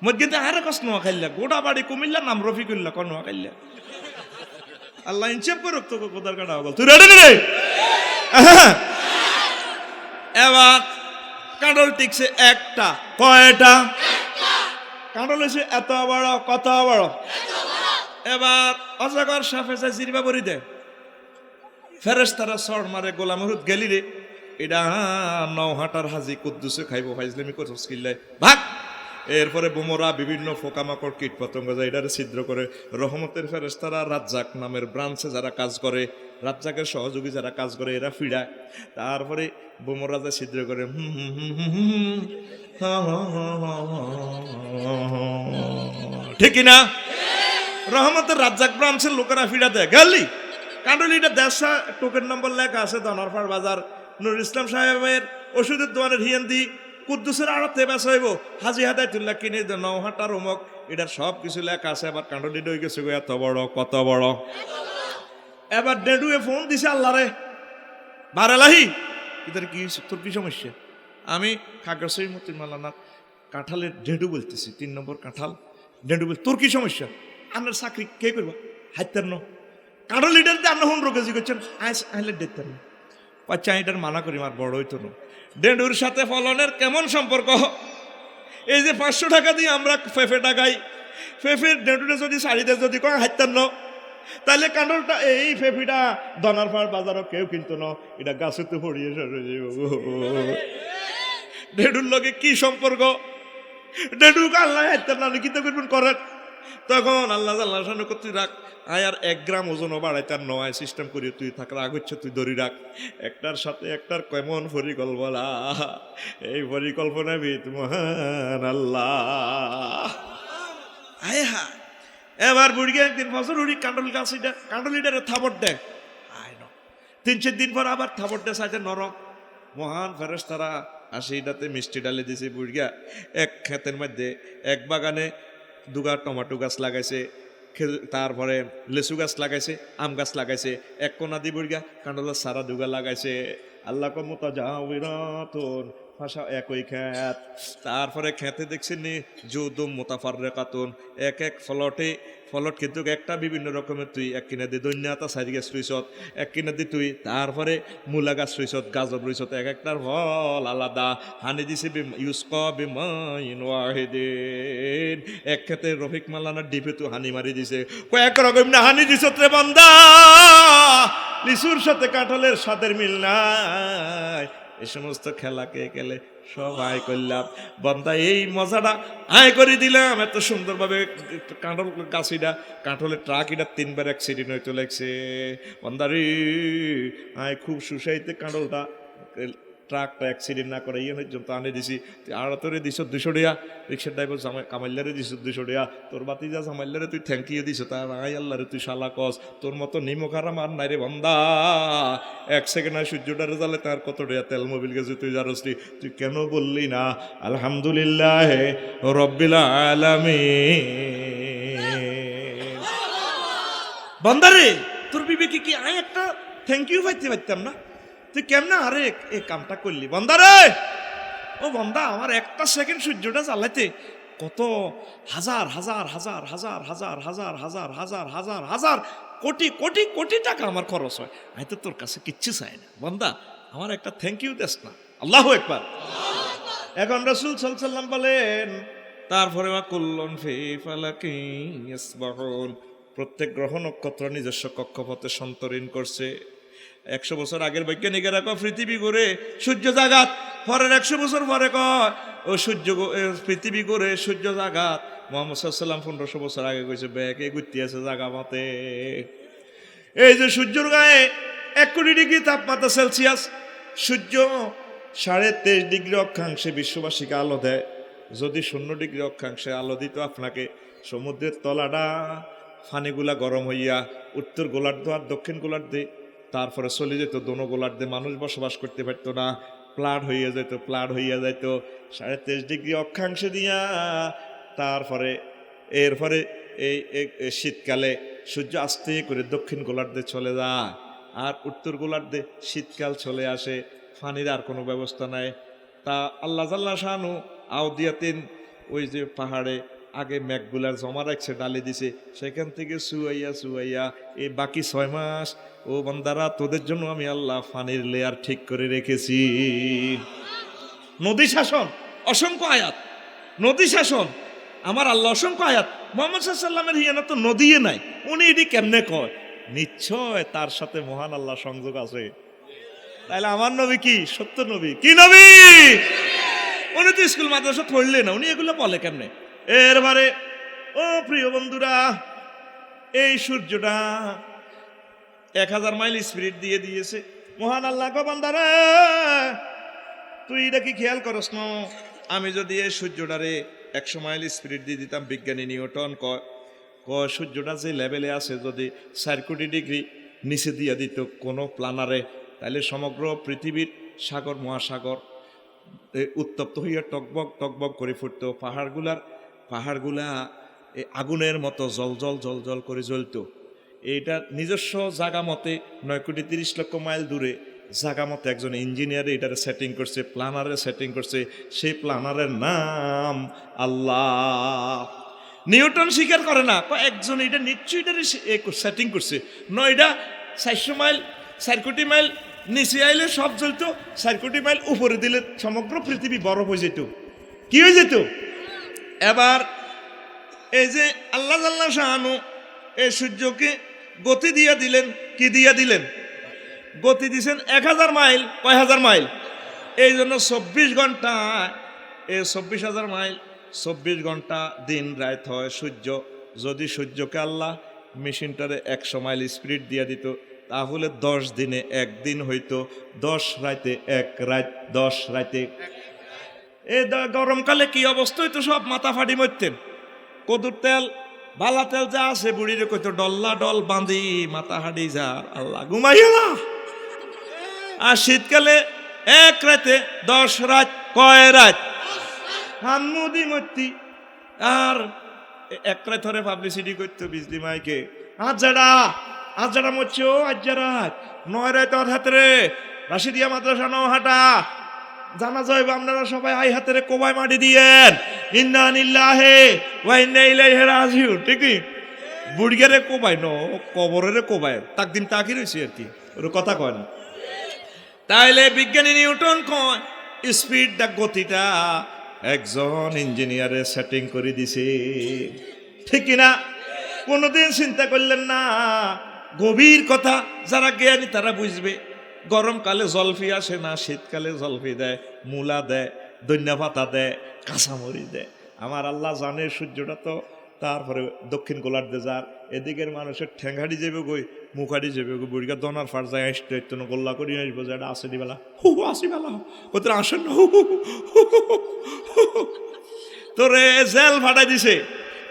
মধ্যে আরে কস নোয়া খাইলা গোটা বাড়ি কুমিল্লা নাম রফিকুল্লাহ কোন নোয়া খাইলা আল্লাহ ইনসাফ করুক তো কোদার কাটা বল তুই রেডি রে এবার কাঁঠাল টিকছে একটা। কয়টা? কাঁঠাল এসে এত বড়, কত বড়? এবার অজাগর সাফে যায় জিরবা বরি দেয়, ফেরেশতারা সর মারে গোলামরুদ গেলি রে এটা নৌহাটার হাজি কুদ্দুসে খাইব ফাইজলামি করছস কিল্লাই ভাগ। এরপরে বোমরা বিভিন্ন পোকামাকড় কীট পতঙ্গ যায় এটারে ছিদ্র করে। রহমতের ফেরেশতারা রাজ্জাক নামের ব্রাঞ্চে যারা কাজ করে, রাজ্জাকের সহযোগী যারা কাজ করে এরা ফিডায়। তারপরে বোমরা যা ছিদ্র করে ঠিক না? রহমতের রাজ্জাক ব্রাঞ্চের লোকেরা ফিডা দেয় গেলি কান্ডলিটা দেশা টোকেন নম্বর লেখা আছে দনারপাড় বাজার নুরুল ইসলাম সাহেবের ওষুধের দোকানের হিয়ান্দি কুদ্দুসের আড়তে বেচা হইব হাজি হাদায়তুল্লাহ কিনে নৌহাটার অমুক এটার সব কিছু লেখা আছে। আবার কান্ডলিটা হয়ে গেছে এত বড়, কত বড়? এবার ডেডুয়ে ফোন দিছে আল্লাহ রে বারেলাহি ইধার কি তোর কি সমস্যা? আমি খাগড়াছড়ি মতির মালানাথ কাঁঠালের ডেডু বলতেছি 3 নম্বর কাঁঠাল। ডেডু বল তোর কি সমস্যা? আপনার চাকরি কে করবো? হাইতার ন কাঁঠাল লিটার দিয়ে আপনার 15 কেজি করছেন আইলে দেখতেন না বাচ্চা এটার মানা করি আমার বড় হইতো না। ডেডুর সাথে ফলনের কেমন সম্পর্ক? এই যে 500 টাকা দিয়ে আমরা ফেফে টাকাই ফেফের ডেডুটা যদি শাড়িতে যদি কয় হাইতার ন তাহলে কাঁঠালটা এই ফেফিটা দনারপাড় বাজারও কেউ কিনতো না, এটা গাছে তো পড়িয়ে ডেডুর লগে কি সম্পর্ক? ডেডু আল্লাহ হাইতার না কি তো করবেন করেন। তখন আল্লাহ আল্লাহ তুই রাখ আয় আর 1 গ্রাম ওজনও বাড়াইতার নয় সিস্টেম করি তুই থাকার আগ হচ্ছে তুই ধরি রাখ। একটার সাথে একটার কেমন পরিকল্পনা, এই পরিকল্পনা বিদ মহান আল্লাহ। আয় হা এবার বুড়িকে একদিন বছর উড়ি কাঁঠাল গাছিটা কাঁঠালিটারে থাপড় দেয় আয় ন 3-4 দিন পর আবার থাপড় দেয় সাইতে নরম মহান ফেরেশতারা আশিটাতে মিষ্টি ডালে দিছে। বুড়িয়া এক ক্ষেতের মধ্যে এক বাগানে 2 টমেটো গাছ লাগাইছে, তারপরে লেচু গাছ লাগাইছে, আম গাছ লাগাইছে, এক কোনা দি বুড়িয়া কাঁঠালের সারা 2 লাগাইছে। আল্লাহ কমতা যাওয়াতন ভাষা একই খ্যাত। তারপরে খেতে দেখছেন নি যৌদম মোতাফাররেকাতুন এক এক ফলট কিন্তু একটা বিভিন্ন রকমের তুই এক কিনা দি দৈন্যাতা সারি গাছ রইছত, এক কিনা দি তুই তারপরে মূলা গাছ রইছত, গাজর রইছত, এক একটার ফল আলাদা। হানি দিছে ইউস্ক বিমাইন ওয়াহিদিন এক খেতে রফিক মালানার ডিপে তুই হানি মারি দিছে কয়েক রকম না হানি দিছত রে বান্দা। লিচুর সাথে কাঁঠালের স্বাদের মিল নাই। এই সমস্ত খেলা কে খেলে সবাই করলাম বন্দা এই মজাটা আয় করে দিলাম। এত সুন্দরভাবে কাঁঠাল গাছিটা কাঁঠালের ট্রাক এটা 3বার অ্যাক্সিডেন্ট হয়ে চলেছে বন্দারি আয় খুব সুসাইতে কাঁঠালটা ট্রাকটা অ্যাক্সিডেন্ট না করে ইয়ে পর্যন্ত আনে দিছি। তুই আড়াতরে দিছ 200 টাকা, রিক্সার ড্রাইভার কামাইলারে দিছ 200 টাকা, তোর বাতি যা জামাইলারে তুই থ্যাংক ইউ দিছ তার আই আল্লাহরে তুই শালা কস তোর মতো নিমখারাম আর নাই রে বন্দা। 1 সেকেন্ড আর সূর্যটারে জ্বালে তার কত টাকা তেল মোবিল গেছে তুই জানোসনি, তুই কেন বললি না আলহামদুলিল্লাহ রব্বিল আলামিন? বন্দারে তোর বিবেকে কি আই একটা থ্যাংক ইউ পাইতে পারতাম না? তুই কেমন আরে এই কামটা করলি বন্দারে? ও বন্দা আমার 1 সেকেন্ড সূর্যটা জ্বালাইতে কত হাজার হাজার হাজার হাজার হাজার হাজার হাজার হাজার হাজার হাজার কোটি কোটি কোটি টাকা আমার খরচ হয়। আমি তো তোর কাছে কিচ্ছু চাই না বন্দা, আমার একটা থ্যাংক ইউ দেস না। আল্লাহু আকবার। এখন রাসূল সাল্লাল্লাহু আলাইহি ওয়াসাল্লাম বলেন তারপরে ওয়া কুল্লুন ফি ফালাকিন ইয়াসবাহুন প্রত্যেক গ্রহ নক্ষত্র নিজস্ব কক্ষপথে সন্তরীণ করছে। 100 বছর আগের বৈজ্ঞানিকেরা কয় পৃথিবী ঘুরে সূর্য জাগাত, পরের 100 বছর পরে কয় ও পৃথিবী ঘুরে সূর্য জাগাত। মুহাম্মদ সাল্লাল্লাহু আলাইহি ওয়াসাল্লাম 1500 বছর আগে কইছে ব্যাকে ঘুরতে আছে জাগা মতে। এই যে সূর্যের গায়ে 1 কোটি ডিগ্রি তাপমাত্রা সেলসিয়াস, সূর্য 23.5 ডিগ্রি অক্ষাংশে বিশ্ববাসীকে আলো দেয়। যদি 0 ডিগ্রি অক্ষাংশে আলো দিত আপনাকে, সমুদ্রের তলাটা ফানিগুলা গরম হইয়া উত্তর গোলার্ধ আর দক্ষিণ গোলার্ধে তারপরে চলে যেত, দোনো গোলার্ধে মানুষ বসবাস করতে পারতো না, প্লাট হইয়া যেত, প্লাট হইয়া যাইত 23.5 ডিগ্রি অক্ষাংশে দিয়া। তারপরে এরপরে এই শীতকালে সূর্য আস্তে করে দক্ষিণ গোলার্ধে চলে যায়, আর উত্তর গোলার্ধে শীতকাল চলে আসে, ফানির আর কোনো ব্যবস্থা নাই। তা আল্লাহ জাল্লা শানু আউদিয়াতিন ওই যে পাহাড়ে আগে মেঘগুলার জমা রাখছে, ডালি দিছে, সেখান থেকে সুয়াইয়া এই বাকি 6 মাস ও বান্দারা তোদের জন্য আমি আল্লাহ ফানির লেয়ার ঠিক করে রেখেছি। নদী শাসন অসংখ্য আয়াত, নদী শাসন আমার আল্লাহ অসংখ্য আয়াত। মুহাম্মদ সাল্লাল্লাহু আলাইহি ওয়াসাল্লামের হিয়ানা তো নদী নাই, উনি এটি কেমনে কয়? নিশ্চয় তার সাথে মহান আল্লাহ সংযোগ আছে। তাইলে আমার নবী কি সত্য নবী? কি নবী? উনি তো স্কুল মাদ্রাসা পড়লে না, উনি এগুলো বলে কেমনে? এরবারে ও প্রিয় বন্ধুরা, এই সূর্যটা 1000 মাইল স্পিড দিয়ে দিয়েছে। মহান আল্লাহ গো বান্দারে তুই এটা কি খেয়াল করস না? আমি যদি এই সূর্যটারে 100 মাইল স্পিড দিয়ে দিতাম, বিজ্ঞানী নিউটন কয় সূর্যটা যে লেভেলে আছে যদি 4 কোটি ডিগ্রি নিচে দিয়ে দিত কোনো প্ল্যানারে, তাহলে সমগ্র পৃথিবীর সাগর মহাসাগর উত্তপ্ত হইয়া টকবক টকবক করে ফুটতো। পাহাড়গুলা আগুনের মতো জল করে জ্বলতো। এইটা নিজস্ব জায়গা মতে 9 কোটি 30 লক্ষ মাইল দূরে জায়গা মতো একজন ইঞ্জিনিয়ারে এটারে সেটিং করছে, প্ল্যানারে সেটিং করছে। সেই প্ল্যানারের নাম আল্লাহ। নিউটন স্বীকার করে না, একজন এটা নিশ্চয়ই এটা সেটিং করছে। নয়টা 400 মাইল 4 কোটি মাইল নিচে আইলে সব জ্বলতো, 4 কোটি মাইল উপরে দিলে সমগ্র পৃথিবী বরফ হয়ে যেত। কি হয়ে যেত? এবার এই যে আল্লাহ জাল্লা শাহানু এই সূর্যকে গতি দিয়া দিলেন। কি দিয়া দিলেন? গতি দিয়েছেন 1000 মাইল। কয় হাজার মাইল? এই জন্য 24 ঘন্টা, এই 24,000 মাইল 24 ঘন্টা দিন রাত হয় সূর্য। যদি সূর্যকে আল্লাহ মেশিনটারে 100 মাইল স্পিড দিয়ে দিত, তাহলে 10 দিনে 1 দিন হইতো, 10 রাতে 1 রাত, 10 রাতে। এই গরমকালে কি অবস্থা হইতো? সব মাথা ফাটি মরতেন। কদুর তেল বালা তেল যা আছে বুড়িরে কইতো ডল্লা ডল বাঁধি মাথা হাঁড়ি যা, আল্লাহ ঘুমাইয়া। আর শীতকালে 1 রাতে 10 রাত। কয় রাত? হানমুদি মতি। আর 1 রাত ধরে পাবলিসিটি করতো বিজলি মাইকে, আজ যারা মরছে ও আজ যারা 9 রাত হাতে রাশিদিয়া মাদ্রাসা নহাটা জানা যাইব। আপনারা সবাই আই হাতের কোবায় মাটি দিয়েন, ইন্না লিল্লাহি ওয়া ইন্না ইলাইহি রাজিউন। ঠিকই বুড়িয়ারে কোবায় ন, কবরের কোবায় তাকদিম তাকি রয়েছে আর কি, ওর কথা কয় না। তাইলে বিজ্ঞানী নিউটন কয় স্পিডটা, গতিটা একজন ইঞ্জিনিয়ারে সেটিং করে দিছে। ঠিক কিনা? কোনোদিন চিন্তা করলেন না? গভীর কথা যারা জ্ঞানী তারা বুঝবে। গরমকালে জলফি আসে না, শীতকালে জলফি দেয়, মূলা দেয়, ধনিয়া পাতা দেয়, কাঁচামরিচ দেয়। আমার আল্লাহ জানে সূর্যটা তো তারপরে দক্ষিণ গোলার্ধে যার, এদিকের মানুষের ঠ্যাংহাড়ি যাবে গই, মুখাড়ি যাবে গো, বুড়িকা দনার ফার যায় আসতে গোল্লা করি আসবো যে এটা আসেনি বেলা, আসি বেলা ওদের আসেন না, তোরে জেল ফাটাই দিছে,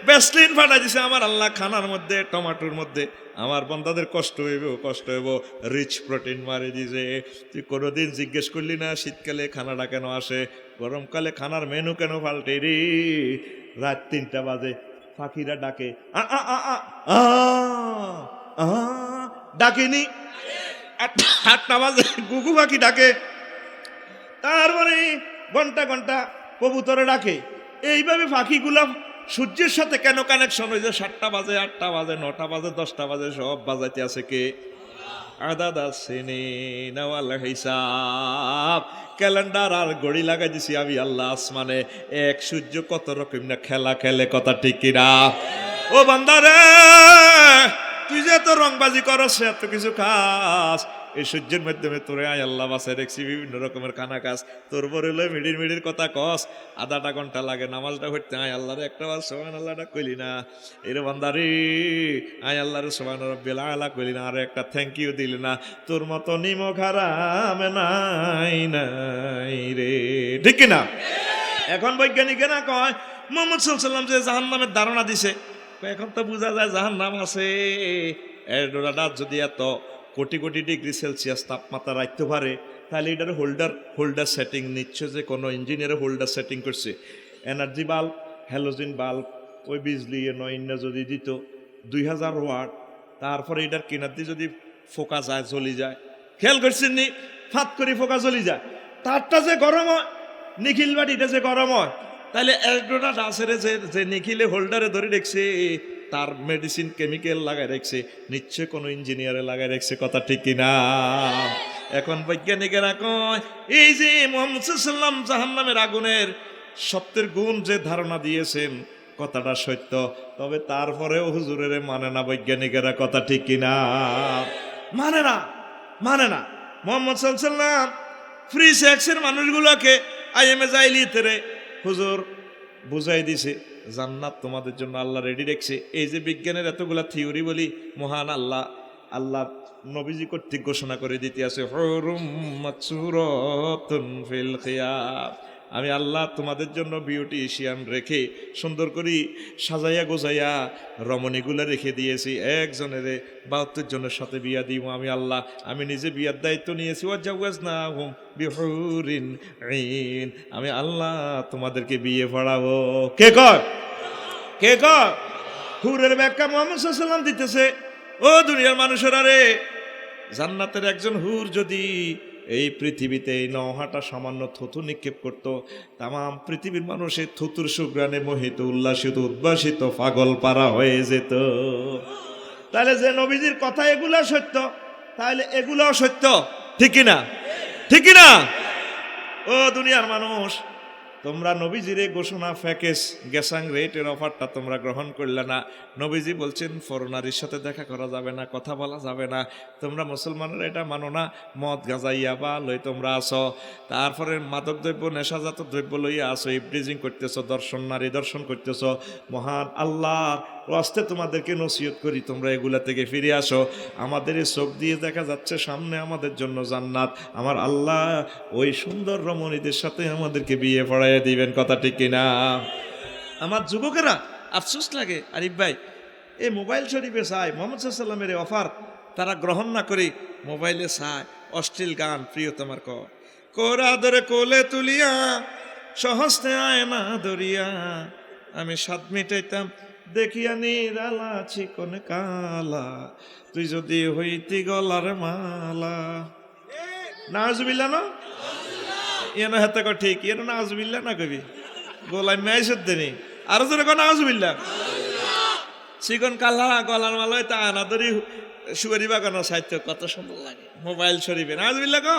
বেসলিন ফাটাই দিছে। আমার আল্লাহ খানার মধ্যে টমাটোর মধ্যে আমার বন্দাদের কষ্ট হইব, রিচ প্রোটিন মারি দিছে। তুই কোনোদিন জিজ্ঞেস করলি না শীতকালে খানাটা কেন আসে, গরমকালে খানার মেনু কেন পাল্টে রে? রাত 3টা বাজে পাখিরা ডাকে, ডাকেনি? 8টা বাজে গুগু পাখি ডাকে, তারপরে ঘন্টা ঘন্টা কবুতরে ডাকে। এইভাবে পাখিগুলা সূর্যের সাথে কেন কানেকশন হয়েছে? 7টা বাজে, 8টা বাজে, 9টা বাজে, 10টা বাজে, সব বাজাইতে আছে কে? আদাদা সিনি নওয়াল হিসাব, ক্যালেন্ডার আর ঘড়ি লাগাই দিছি আমি আল্লাহ আসমানে। এক সূর্য কত রকম না খেলা খেলে, কথা ঠিক কিনা? ও বান্দারে, তুই যে এত রংবাজি করস, এত কিছু খাস, এই সূর্যের মাধ্যমে তোরে আয় আল্লাহ বাসায় দেখছি বিভিন্ন রকমের কানা কাজ, তোর পরে হলো মিডির মিডির কথা কস, আধাটা ঘন্টা লাগে নামাজটা পড়তে, আয় আল্লাহরে একটা বার সুবহান আল্লাহটা কইলি না, এরে বান্দারে আয় আল্লাহরে সুবহান রাব্বিল আলা কইলি না, আর একটা থ্যাংক ইউ দিলি না, তোর মতো নিমক হারাম নাই নাই রে, ঠিক কিনা? এখন বৈজ্ঞানিকেরা কয় মুহাম্মদ সাল্লাল্লাহু আলাইহি ওয়াসাল্লাম যে জাহান্নামের ধারণা দিছে, এখন তো বোঝা যায় জাহান্নাম আছে। এডোরাটা যদি এত কোটি কোটি ডিগ্রি সেলসিয়াস তাপমাত্রা রাখতে পারে, তাহলে এটার হোল্ডার সেটিং নিচ্ছে, যে কোনো ইঞ্জিনিয়ার হোল্ডার সেটিং করছে। এনার্জি বাল্ব, হ্যালোজিন বাল্ব, ওই বিজলি নয়না যদি দিত 2000 ওয়াট, তারপরে এটার কিনার দিয়ে যদি ফোকা যায় জ্বলি যায়, খেয়াল করছেন নি, ফাত করে ফোকা জ্বলি যায়, তারটা যে গরম হয়, নিখিল বাটিটা যে গরম হয়, তাহলে এডোরা ডাসের যে নিখিলে হোল্ডারে ধরে রেখেছে, তার মেডিসিন কেমিক্যাল লাগাই রাখছে, নিশ্চয় কোনো ইঞ্জিনিয়ারে লাগাই রাখছে, কথা ঠিক কিনা? এখন বৈজ্ঞানিকেরা কয় এই যে মুহাম্মদ সাল্লাল্লাহু আলাইহি ওয়াসাল্লাম জাহান্নামের আগুনের সত্যের গুণ যে ধারণা দিয়েছেন, কথাটা সত্য, তবে তারপরেও হুজুরের মানে না বৈজ্ঞানিকেরা, কথা ঠিক কিনা? মানে না মুহাম্মদ সাল্লাল্লাহু আলাইহি ওয়াসাল্লাম ফ্রি সেক্সের মানুষগুলোকে আইএমএ জাইলিয়াতের হুজুর বুঝাই দিছে জান্নাত তোমাদের জন্য আল্লাহ রেডি রেখেছে। এই যে বিজ্ঞানের এতগুলা থিওরি বলি, মহান আল্লাহ নবীজি কর্তৃক ঘোষণা করে দিতে আছে, হুরুম মাকসুরাতুন ফিল খিয়াম, আমি আল্লাহ তোমাদের জন্য বিউটিশিয়ান রেখে সুন্দর করে সাজাইয়া গোজাইয়া রমণীগুলা রেখে দিয়েছি, একজনের 72 জনের সাথে বিয়া দিব আমি আল্লাহ, আমি নিজে বিয়ার দায়িত্ব নিয়েছি। ওয়াজাওয়াজনাহুম বিহুরিন আইন, আমি আল্লাহ তোমাদেরকে বিয়ে পড়াবো। কে কয় হুরের ব্যাখ্যা মুহাম্মদ সাল্লাল্লাহু আলাইহি ওয়াসাল্লাম দিতেছে। ও দুনিয়ার মানুষেরা রে, জান্নাতের একজন হুর যদি এই পৃথিবীতে এই নৌহাটা সামান্য থুতু নিক্ষেপ করত, তাম পৃথিবীর মানুষের থুতুর সুগ্রানে মোহিত, উল্লাসিত, উদ্ভাসিত, পাগল পারা হয়ে যেত। তাহলে যে নবীজির কথা এগুলা সত্য, তাহলে এগুলাও সত্য, ঠিক কিনা? ও দুনিয়ার মানুষ, তোমরা নবীজির ঘোষণা প্যাকেজ গ্যাসাং রেটের অফারটা তোমরা গ্রহণ করলে না। নবীজি বলছেন ফরনারির সাথে দেখা করা যাবে না, কথা বলা যাবে না। তোমরা মুসলমানেরা এটা মানো না, মদ গাঁজাইয়া বা লই তোমরা আসো, তারপরে মাদক দ্রব্য নেশাজাত দ্রব্য লইয়া আসো, ইভটিজিং করতেছো, নারী দর্শন করতেছো। মহান আল্লাহর রাস্তে তোমাদেরকে নসিহত করি, তোমরা এগুলা থেকে ফিরে আসো। আমাদের এই চোখ দিয়ে দেখা যাচ্ছে সামনে আমাদের জন্য জান্নাত, আমার আল্লাহ ওই সুন্দর রমণীদের সাথে আমাদেরকে বিয়ে পড়াইয়া দিবেন, কথা ঠিক কিনা? আমার যুবকেরা আফসোস লাগে, আরিফ ভাই, এই মোবাইল শরীফে চায় মুহাম্মদ সাল্লাল্লাহু আলাইহি ওয়াসাল্লামের অফার তারা গ্রহণ না করে মোবাইলে চায় অশ্লীল গান। প্রিয়তমার কোরা ধরে কোলে তুলিয়া সহস্তে আয় না দরিয়া, আমি স্বাদ মিটাইতাম দেখিয়া নিরালা চিকন কালা, তুই যদি হইতি গলার মালা। নাউজুবিল্লাহ না ইয়েন হাতে কো ঠিক, ইয়েন নাউজুবিল্লাহ না কবি গোলাই মেয়েছেন তিনি, আরো জোরে কো নাউজুবিল্লাহ। চিকন কালা গলার মালা তা আনাদরি সুয়ারি বাগানো সাহিত্য কত সুন্দর লাগে মোবাইল শরীফে, নাউজুবিল্লাহ কো।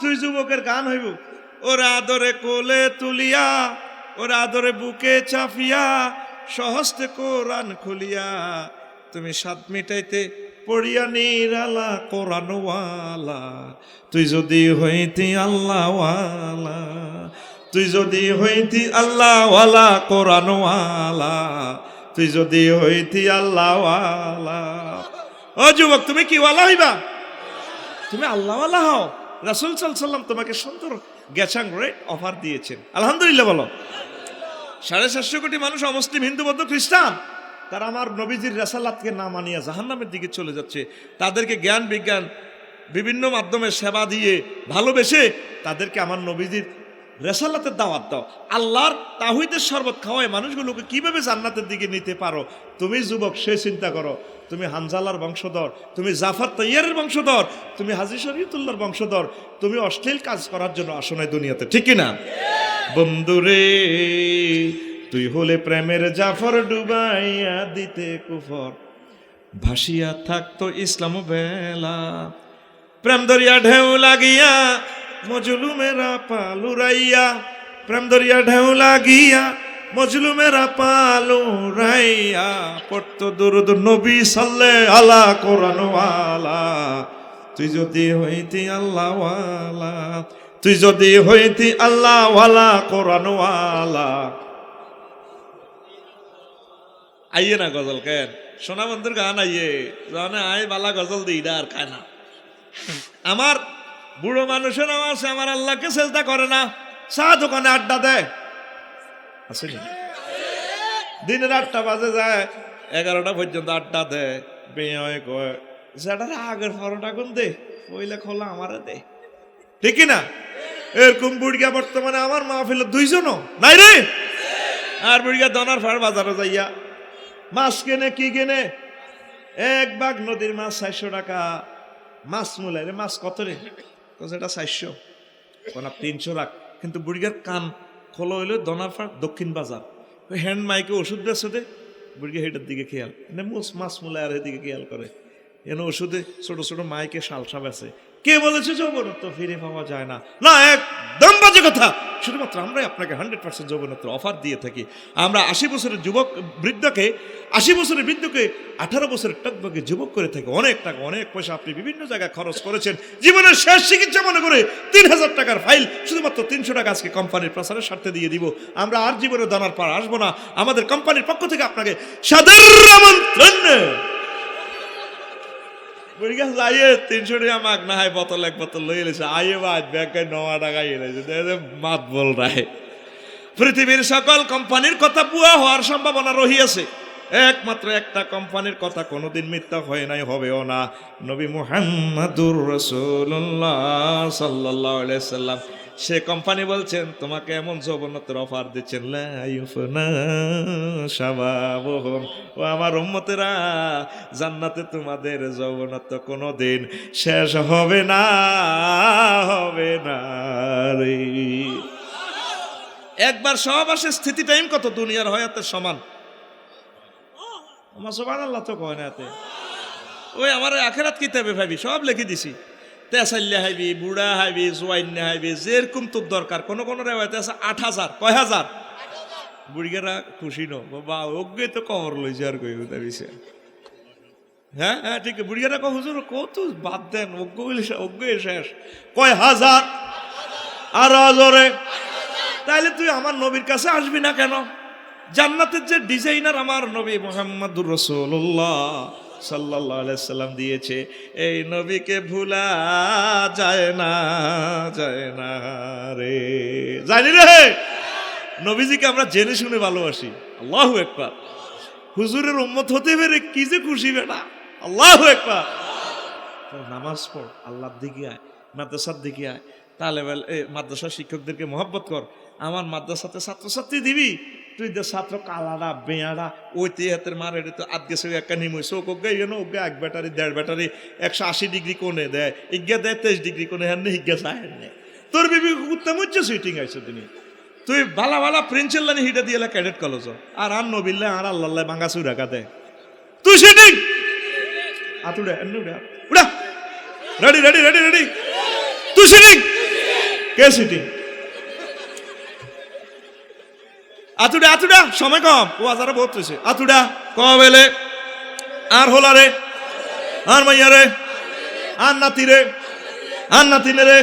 তুই যুবকের গান হইব, ওর আদরে কোলে তুলিয়া, ওর আদরে বুকে চাপিয়া, সহস্তে কোরআন খুলিয়া, তুমি স্বাদ মিটাইতে পড়িয়া নিরালা কোরআনওয়ালা, তুই যদি হইতি আল্লাহওয়ালা, তুই যদি হইতি আল্লাহওয়ালা কোরআনওয়ালা, তুই যদি হইতি আল্লাহওয়ালা। ও যুবক, তুমি কি ওয়ালা হইবা? তুমি আল্লাহওয়ালা হও। রাসূল সাল্লাল্লাহু আলাইহি ওয়াসাল্লাম তোমাকে সুন্দর গ্যাসাং রেট অফার দিয়েছেন, আলহামদুলিল্লাহ বলো। 750 কোটি মানুষ অমুসলিম, হিন্দু, বৌদ্ধ, খ্রিস্টান, তারা আমার নবীজির রেসালাতকে না মানিয়া জাহান্নামের দিকে চলে যাচ্ছে। তাদেরকে জ্ঞান বিজ্ঞান বিভিন্ন মাধ্যমে সেবা দিয়ে ভালোবেসে তাদেরকে আমার নবীজির রেসালাতের দাওয়াত দাও। আল্লাহর তাওহীদের শরবত খাওয়ায় মানুষগুলোকে কিভাবে জান্নাতের দিকে নিতে পারো। তুমি যুবক সে চিন্তা করো। তুমি হানজালার বংশধর, তুমি জাফর তৈয়ারের বংশধর, তুমি হাজী শরীয়তুল্লাহর বংশধর, তুমি অশ্লীল কাজ করার জন্য আসো নাই দুনিয়াতে, ঠিক কিনা? বন্ধুরে তুই হলে প্রেমের জাফর, ডুবাইয়া দিতে কুফর, ভাসিয়া থাকতো ইসলাম বেলা, প্রেম দরিয়া ঢেউ লাগিয়া মজলুমেরা পালুরাইয়া, প্রেম দরিয়া ঢেউ লাগিয়া মজলুমেরা পালুরাইয়া, পড়তো দুরুদ নবী সাল্লে আলা কোরআনওয়ালা, তুই যদি হইতি আল্লাহওয়ালা, তুই যদি হইতি আল্লাহওয়ালা কোরআনওয়ালা। আইয়ে না গজল কেন সোনা বন্ধুর গান আইয়ে জানে আয় বালা গজল দিই আর খায় না। আমার বুড়ো মানুষের আছে আমার আল্লাহকে সেজদা করে না, চা দোকানে আড্ডা দেয় আসেনি, দিনের 8টা বাজে যায় 11টা পর্যন্ত আড্ডা দেয়, বেয়ে কয় যেটার আগের ফরটা কোন দে ওইলে খোলা আমারে দে, ঠিক না? এরকম বুড়িয়া বর্তমানে আমার মাহফিলে 2 জনও নাই রে। আর বুড়িয়া দনার ফাড় বাজারে যাইয়া মাছ কেনে, কি কেনে? 1 বাগ নদীর মাছ 400 টাকা। মাছ মূল্য রে, মাছ কত রে? এটা 400, কোন 300 রাখ। কিন্তু বুড়িয়ার কান খোলা হইলো দনার ফাড় দক্ষিণ বাজার, ওই হ্যান্ড মাইকে ওষুধ বেছে দে, বুড়িয়া হেটার দিকে খেয়াল, মাছ মূল্য আর এদিকে খেয়াল করে। এনে ওষুধে ছোট ছোট মাইকে শালসা বেছে। কে বলেছে যৌবনত্ব ফিরে পাওয়া যায় না? না, একদম বাজে কথা। শুধুমাত্র আমরাই আপনাকে 100% যৌবনত্ব অফার দিয়ে থাকি। আমরা 80 বছরের বৃদ্ধকে 18 বছরের টকবকে যুবক করে থাকি। অনেক টাকা অনেক পয়সা আপনি বিভিন্ন জায়গায় খরচ করেছেন, জীবনের শেষ চিকিৎসা মনে করে 3000 টাকার ফাইল শুধুমাত্র 300 টাকা আজকে কোম্পানির প্রচারের স্বার্থে দিয়ে দিব। আমরা আর জীবনে দানার পার আসবো না। আমাদের কোম্পানির পক্ষ থেকে আপনাকে সাদর আমন্ত্রণ। 300 টাকা মাগ না হয় বোতল, 1 বোতল লই এলেছে আইয়ে বাদ ব্যাংকে 9 টাকা এলেছে মাত বল রায়। পৃথিবীর সকল কোম্পানির কথা ভুয়া হওয়ার সম্ভাবনা রহিয়াছে, একমাত্র একটা কোম্পানির কথা কোনোদিন মিথ্যা হয় নাই, হবেও না। নবী মুহাম্মদুর রাসূলুল্লাহ সাল্লাল্লাহু আলাইহি সাল্লাম সে কোম্পানি বলছেন তোমাকে এমন যৌবনত্বের অফার দিচ্ছেন, লা ইউফনা শাবাবুহুম, ও আমার উম্মতেরা জান্নাতে তোমাদের যৌবনত্ব কোনোদিন শেষ হবে না, হবে না রে। একবার সহবাসের স্থিতি টাইম কত দুনিয়ার হয়াতের সমান। আমার সুবহানাল্লাহ তো কয় না এতে। ওই আমার আখিরাত কিতাবে ভাবি সব লিখে দিছি। তেসাল্লা হাইবি, বুড়া হাইবি, জোয়াইন্না হাইবি, যেরকম তোর দরকার। কোন কোন রেওয়ায়তে আছে 8000, কয় হাজার? বুড়িগারা খুশি নো বাবা, ওকে তো কবর লইছে আর কই দাবিছে। হ্যাঁ হ্যাঁ ঠিক, বুড়িগারা কো হুজুর কত বাদ দেন, ওগ্য শেষ, কয় হাজার আর হাজারে। তাইলে তুই আমার নবীর কাছে আসবি না কেন? জান্নাতের যে ডিজাইনার আমার নবী মুহাম্মদুর রাসূলুল্লাহ সাল্লাল্লাহু আলাইহি সাল্লাম দিয়েছে, এই নবীকে ভুলা যায় না, যায় না রে। জানি রে, নবীজিকে আমরা জেনে শুনে ভালোবাসি। আল্লাহু আকবার। হুজুরের উম্মত হতে পেরে কি যে খুশি বেটা। আল্লাহু আকবার। নামাজ পড়, আল্লাহর দিকে আয়, মাদ্রাসার দিকে আয়, তাহলে মাদ্রাসার শিক্ষকদেরকে মহব্বত কর। আমার মাদ্রাসাতে ছাত্রছাত্রী দিবি, তুই যে ছাত্র কালারা বেয়ারা ওইতে হাতের মার এটা তো আজকে সে একটা নিমইছে ও কোগে ইয়ে ওগে 1 ব্যাটারি 1.5 ব্যাটারি 180 ডিগ্রি কোণে দেয়, ইজ্ঞা দেয় 23 ডিগ্রি কোণে, হ্যাঁ হিজ্ঞা চায় নেই। তোর বিবি উত্তম হচ্ছে সুইটিং আইছো তুমি, তুই ভালা ভালা প্রিন্সেল লানি হিটা দিয়ে ক্যাডেট কলেজ আর নবিল্লা আর আল্লাহ ভাঙ্গা চুই রাখা দেয়, তুই সুইটিং আতুড়া উড়া উড়া রেডি রেডি রেডি রেডি, তুই সুইটিং কে সুইটিং আতুডা আতুডা, সময় কম, ও আজারা বহুত হয়েছে। আতুডা কবেলে আর হোলা রে আর মাইয়া রে আর নাতি রে আর নাতিনে রে,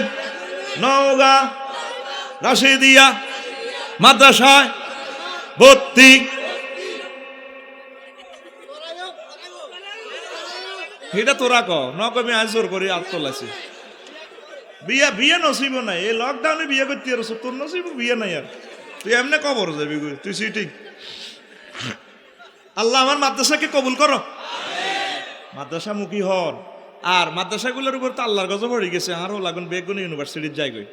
নওগাঁ রাশিদিয়া মাদ্রাসায় ভর্তি। এটা তোরা কমি আজ জোর করি আত তোলাছি। বিয়া বিয়ে নসিব নাই, এই লকডাউনে বিয়ে করতে আর তোর নসিব বিয়ে নাই। আর তুই এমনি কবর যাবি, তুই সিটিং। আল্লাহ আমার মাদ্রাসাকে কবুল করো, মাদ্রাসা মুখী হন। আর মাদ্রাসাগুলোর উপর তো আল্লাহর গজব পড়ে গেছে। আরও লাগুন বেগুন ইউনিভার্সিটির জায়গায়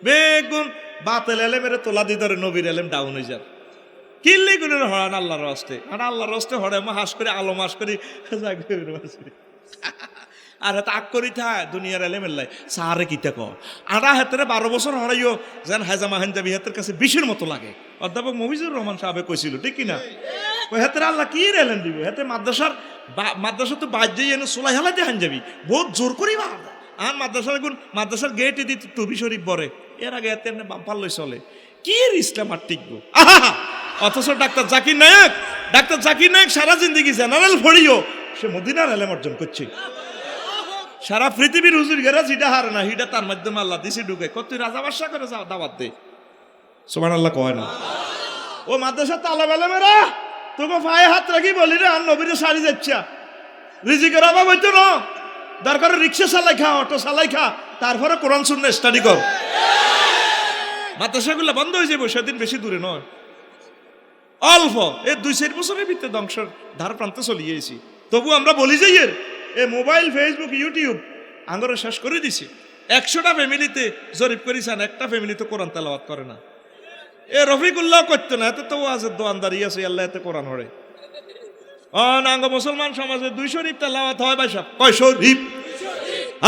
বেগুন বাতেল এলেমের তোলা দি ধরে নবীর এলেম ডাউন হয়ে যার কিল্লি গুণের হরান আল্লাহর হস্তে। আর আল্লাহর হস্তে হরে মা হাস করে আলো মাস করি ইউনিভার্সিটি আর হাতে আগ করি থা দুনিয়ার এলেমের লাই সারে কিতা ক আড়া হাতের 12 বছর হরাইও যেন হাজামা হানজাবি হাতের কাছে বিষের মতো লাগে। অধ্যাপক মফিজুর রহমান সাহেব কইছিল, ঠিক কিনা? ওই হাতের আল্লাহ কি এলেন দিব, হাতে মাদ্রাসা তো বাদ যাই এনে সোলাই হেলা দিয়ে হানজাবি বহুত জোর করি বা। আর মাদ্রাসার গেটে দিত টুবি শরীফ বরে, এর আগে এতে বাম্পার লই চলে কি ইসলাম আর টিকবো। অথচ ডাক্তার জাকির নায়ক সারা জিন্দগি জেনারেল পড়িও সে মদিনার এলেম অর্জন করছে। সারা পৃথিবীর হুজুর গেরা যেটা হারে না হিটা তার মাধ্যমে আল্লাহ দিছে ঢুকে কত রাজা বাদশা করে দাওয়াত দে সুবহানাল্লাহ কয় না ও মাদ্রাসা তালেব আলেমেরা তোকে পায়ে হাত রাখি বলি রে আর নবীরে সারি যাচ্ছা রিজিকের অভাব হইতো না দরকার রিক্সা চালাই খা অটো চালাই খা তারপরে কোরআন সুন্নাহ স্টাডি কর মাদ্রাসাগুলো বন্ধ হয়ে যাবে সেদিন বেশি দূরে নয় অল্প এই 2-4 বছরের ভিতরে ধ্বংসের ধার প্রান্তে চলে গিয়েছি তবু আমরা বলি যে এ মোবাইল ফেসবুক ইউটিউব আঙ্গরে শেষ করে দিছি 100টা ফ্যামিলিতে জরিপ করেছেন একটা ফ্যামিলিতে কোরআন তেলাওয়াত করে না এ রফিকুল্লাহ করতো না এত তো ওয়াজের দোয়ানদারি আছে আল্লাহ এতে কোরআন হরে নাঙ্গ মুসলমান সমাজে 2 শরীফ তেলাওয়াত হয় ভাই সাহেব কয় শরীফ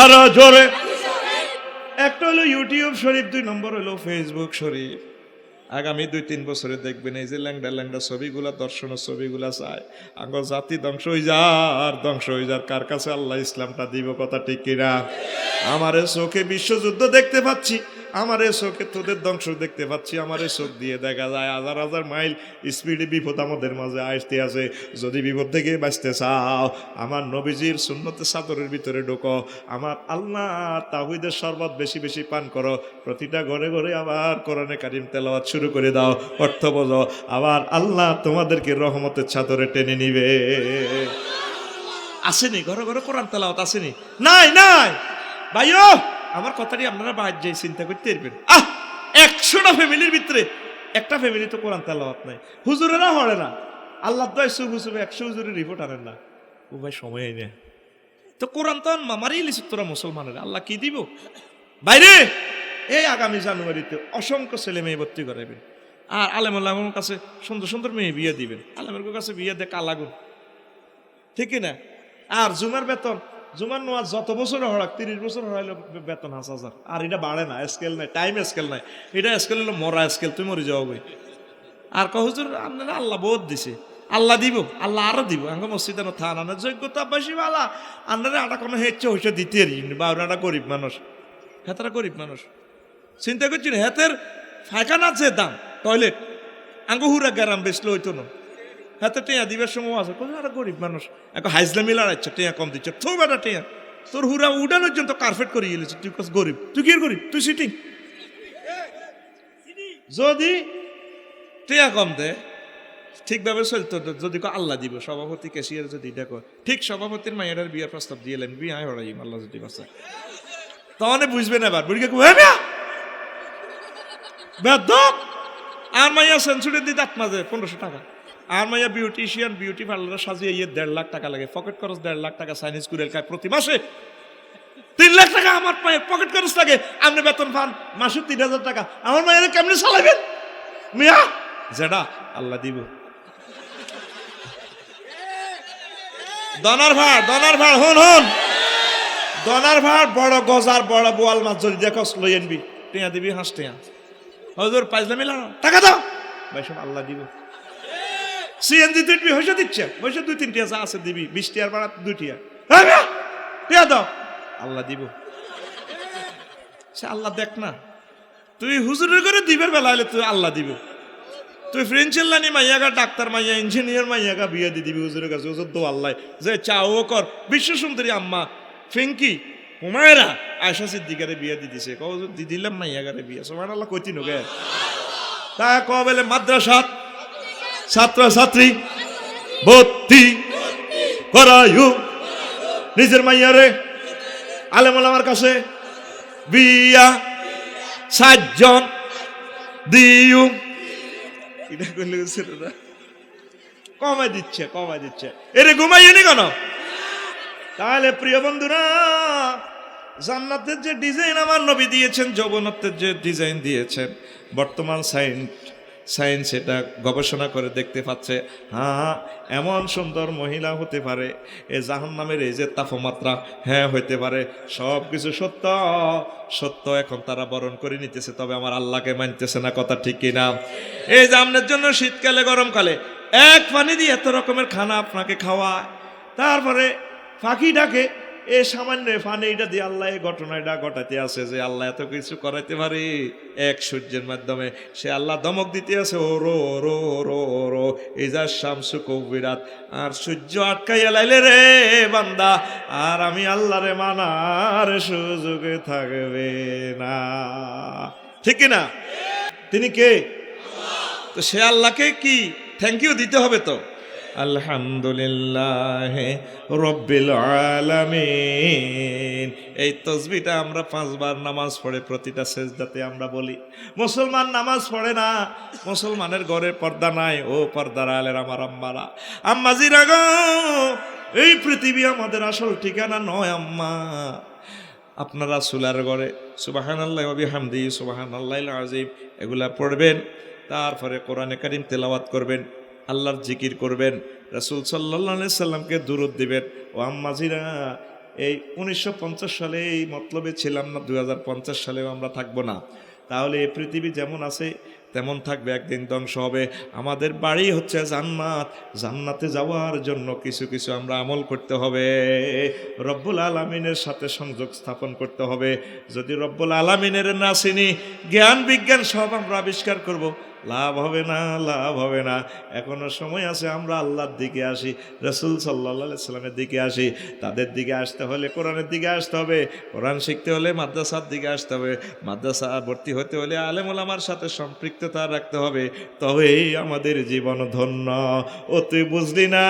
আর জোরে একটা হলো ইউটিউব শরীফ 2 নম্বর হলো ফেসবুক শরীফ আগামী 2-3 বছরে দেখবেন এই যে ল্যাংডা ল্যাংডা ছবিগুলা দর্শনের ছবিগুলা চায় আঙ্গ জাতি ধ্বংস হয়ে যার কার কাছে আল্লাহ ইসলামটা দিব কথা ঠিক কিনা আমারে চোখে বিশ্বযুদ্ধ দেখতে পাচ্ছি আমারে চোখে তোদের ধ্বংস দেখতে পাচ্ছি আমারে চোখ দিয়ে দেখা যায় হাজার হাজার মাইল স্পিডে বিপদ আমাদের মাঝে আসতে আছে যদি বিপদ থেকে বাঁচতে চাও আমার নবীজির সুন্নতে চাদরের ভিতরে ঢোকো আমার আল্লাহ তাওহীদের শরবত বেশি বেশি পান করো প্রতিটা ঘরে ঘরে আবার কোরআনে কারিম তেলাওয়াত শুরু করে দাও অর্থ বোঝো আবার আল্লাহ তোমাদেরকে রহমতের চাদরে টেনে নিবে আসেনি ঘরে ঘরে কোরআন তেলাওয়াত আসেনি নাই নাই ভাইও আমার কথাটি আপনারা বাইরে যাই চিন্তা করতে পারবেন 100টা ফ্যামিলির ভিতরে একটা ফ্যামিলি তো কোরআন তেলাওয়াত নাই হুজুরেরা হরে না আল্লাহ দয় শুভ 100 হুজুরের রিপোর্ট আনেন না ও ভাই সময় নেই তো কোরআন তো মামারই লিখছে তোরা মুসলমানের আল্লাহ কি দিব বাইরে এই আগামী জানুয়ারিতে অসংখ্য ছেলে মেয়ে ভর্তি করাবেন আর আলেমুল্লাহর কাছে সুন্দর সুন্দর মেয়ে বিয়ে দিবেন আলেমের কাছে বিয়ে দিয়ে কালাগুন ঠিক না আর জুমার বেতন জুমার নোয়াজ যত বছর হড়াক 30 বছর হড়াইলে বেতন 5,000 আর এটা বাড়ে না স্কেল নাই টাইম স্কেল নাই এটা স্কেল হলো মরা স্কেল তুই মরে যাও ভাই আর হুজুর আপনারা আল্লাহ বোধ দিছে আল্লাহ দিব আল্লাহ আরো দিব আঙ্গ মসজিদে থান আনার যোগ্যতা বেশি ভালা আন্নারে আটা কোনো হেচ্ছে হইছে দিতে বা ওনারা গরিব মানুষ হেতারা গরিব মানুষ চিন্তা করছি না হেতের ফাঁকানা যে দাম টয়লেট আঙ্গ হুরা গ্যারাম বেসলে হইতো না হাতে টেয়া দিবার সময় আছে কোন একটা গরিব মানুষ এখন হাইজলা মিলা রাখছে টেয়া কম দিচ্ছে তো বেটা টেয়া তোর হুরা উডানোর জন্য কার্পেট করে গেলেছে তুই কাছে গরিব তুই কি গরিব তুই সিটিং যদি টেয়া কম দেয় ঠিকভাবে চলতো যদি আল্লাহ দিব সভাপতি ক্যাশিয়ার যদি দেখো ঠিক সভাপতির মায়ের বিয়ের প্রস্তাব দিয়ে এলেন বিয়ে হড়াই আল্লাহ যদি বাঁচা তখন বুঝবে না এবার বুড়িকে আর মাইয়া সেঞ্চুরি দিতে দাঁত মাঝে 1500 টাকা আর মাইয়া বিউটিশিয়ান বিউটি পার্লার সাজিয়ে 1.5 লাখ টাকা লাগে পকেট খরচ 1.5 লাখ টাকা চাইনিজ কুড়েল খায় প্রতি মাসে 3 লাখ টাকা আমার মায়ের পকেট খরচ লাগে আপনি বেতন পান মাসে 3,000 টাকা আমার মায়ের কেমনি চালাবেন মিয়া যেটা আল্লাহ দিব দনার ভাড় হন দনার ভাড় বড় গজার বড় বোয়াল মাছ যদি দেখো লই আনবি টিয়া দিবি হাঁস টিয়া হজুর পাইজলা মিলানো টাকা দাও ভাই সব আল্লাহ দিব সিএনজি তুই হয়েছে দিচ্ছে বসে 2-3 টিয়া আছে দিবি 20 টিয়ার ভাড়া 2 টিয়া টিয়া দাও আল্লাহ দিব সে আল্লাহ দেখ না তুই হুজুরের করে দিবের বেলা হলে তুই আল্লাহ দিব তুই ফ্রেঞ্চেল্লানি মাইয়াগা ডাক্তার মাইয়া ইঞ্জিনিয়ার মাইয়াগা বিয়ে দিয়ে দিবি হুজুরের কাছে হুজুর দো আল্লাহ যে চাও কর বিশ্ব সুন্দরী আম্মা ফিঙ্কি হুমায়রা আয়সা সিদ্দিকারে বিয়ে দিয়ে দিছে হুজুর দি দিলাম মাইয়াগারে বিয়ে সুবহানাল্লাহ কইতি নগে তা কবেলে মাদ্রাসা ছাত্র ছাত্রী ভর্তি করায়ু নিজের মাইয়ারে আলেম ওলামার কাছে বিয়া 7 জন দিউ এটা করলে কমাই দিচ্ছে এরে ঘুমাইয়ে নি কেন তাহলে প্রিয় বন্ধুরা জান্নাতের যে ডিজাইন আমার নবী দিয়েছেন যৌবনত্বের যে ডিজাইন দিয়েছেন বর্তমান সায়েন্স এটা গবেষণা করে দেখতে পাচ্ছে হ্যাঁ এমন সুন্দর মহিলা হতে পারে এ জাহান্নামের এই যে তাপমাত্রা হ্যাঁ হইতে পারে সব কিছু সত্য এখন তারা বরণ করে নিতেছে তবে আমার আল্লাহকে মানতেছে না কথা ঠিক কিনা এই যে আপনার জন্য শীতকালে গরমকালে এক পানি দিয়ে এত রকমের খানা আপনাকে খাওয়ায় তারপরে ফাঁকি ডাকে এই সামান্য পানিটা দিয়ে আল্লাহ এই ঘটনাটা ঘটাতে আছে যে আল্লাহ এত কিছু করাইতে পারে এক সূর্যের মাধ্যমে। সে আল্লাহ দমক দিতে আছে, ও রো রো রো রো ইজা শামসু কুবিরাত। আর সূর্য আটকাইয়া লাইলে রে বান্দা, আর আমি আল্লাহরে মানার সুযোগে থাকবে না। ঠিক কিনা? তিনি কে? তো সে আল্লাহকে কি থ্যাংক ইউ দিতে হবে তো। আলহামদুলিল্লাহ রব্বিল আলামিন। এই তসবিটা আমরা 5 বার নামাজ পড়ে প্রতিটা সেজদাতে আমরা বলি। মুসলমান নামাজ পড়ে না, মুসলমানের ঘরে পর্দা নাই। ও পর্দার আলের আমার আম্মারা, আম্মাজিরা গো, এই পৃথিবী আমাদের আসল ঠিকানা নয় আম্মা। আপনারা রাসূলের ঘরে সুবহানাল্লাহি ওয়া বিহামদিহি সুবহানাল্লাহিল আযীম এগুলা পড়বেন, তারপরে কোরআনে কারীম তেলাওয়াত করবেন, আল্লাহর জিকির করবেন, রাসূল সাল্লাল্লাহু আলাইহি সাল্লামকে দুরূদ দিবেন। ও আম্মাজিরা, এই 1950 সালে এই মতলবে ছিলাম না, 2050 সালেও আমরা থাকবো না। তাহলে এই পৃথিবী যেমন আছে তেমন থাকবে, একদিন ধ্বংস হবে। আমাদের বাড়ি হচ্ছে জান্নাত, জান্নাতে যাওয়ার জন্য কিছু কিছু আমরা আমল করতে হবে, রব্বুল আলামিনের সাথে সংযোগ স্থাপন করতে হবে। যদি রব্বুল আলামিনের না চিনি, জ্ঞান বিজ্ঞান সব আমরা আবিষ্কার করব, লাভ হবে না, লাভ হবে না। এখনো সময় আছে, আমরা আল্লাহর দিকে আসি, রাসূল সাল্লাল্লাহু আলাইহি সাল্লামের দিকে আসি। তাদের দিকে আসতে হলে কোরআনের দিকে আসতে হবে, কোরআন শিখতে হলে মাদ্রাসার দিকে আসতে হবে, মাদ্রাসা ভর্তি হতে হলে আলেম ওলামার সাথে সম্পৃক্ততা রাখতে হবে, তবেই আমাদের জীবন ধন্য। ও তুই বুঝলি না,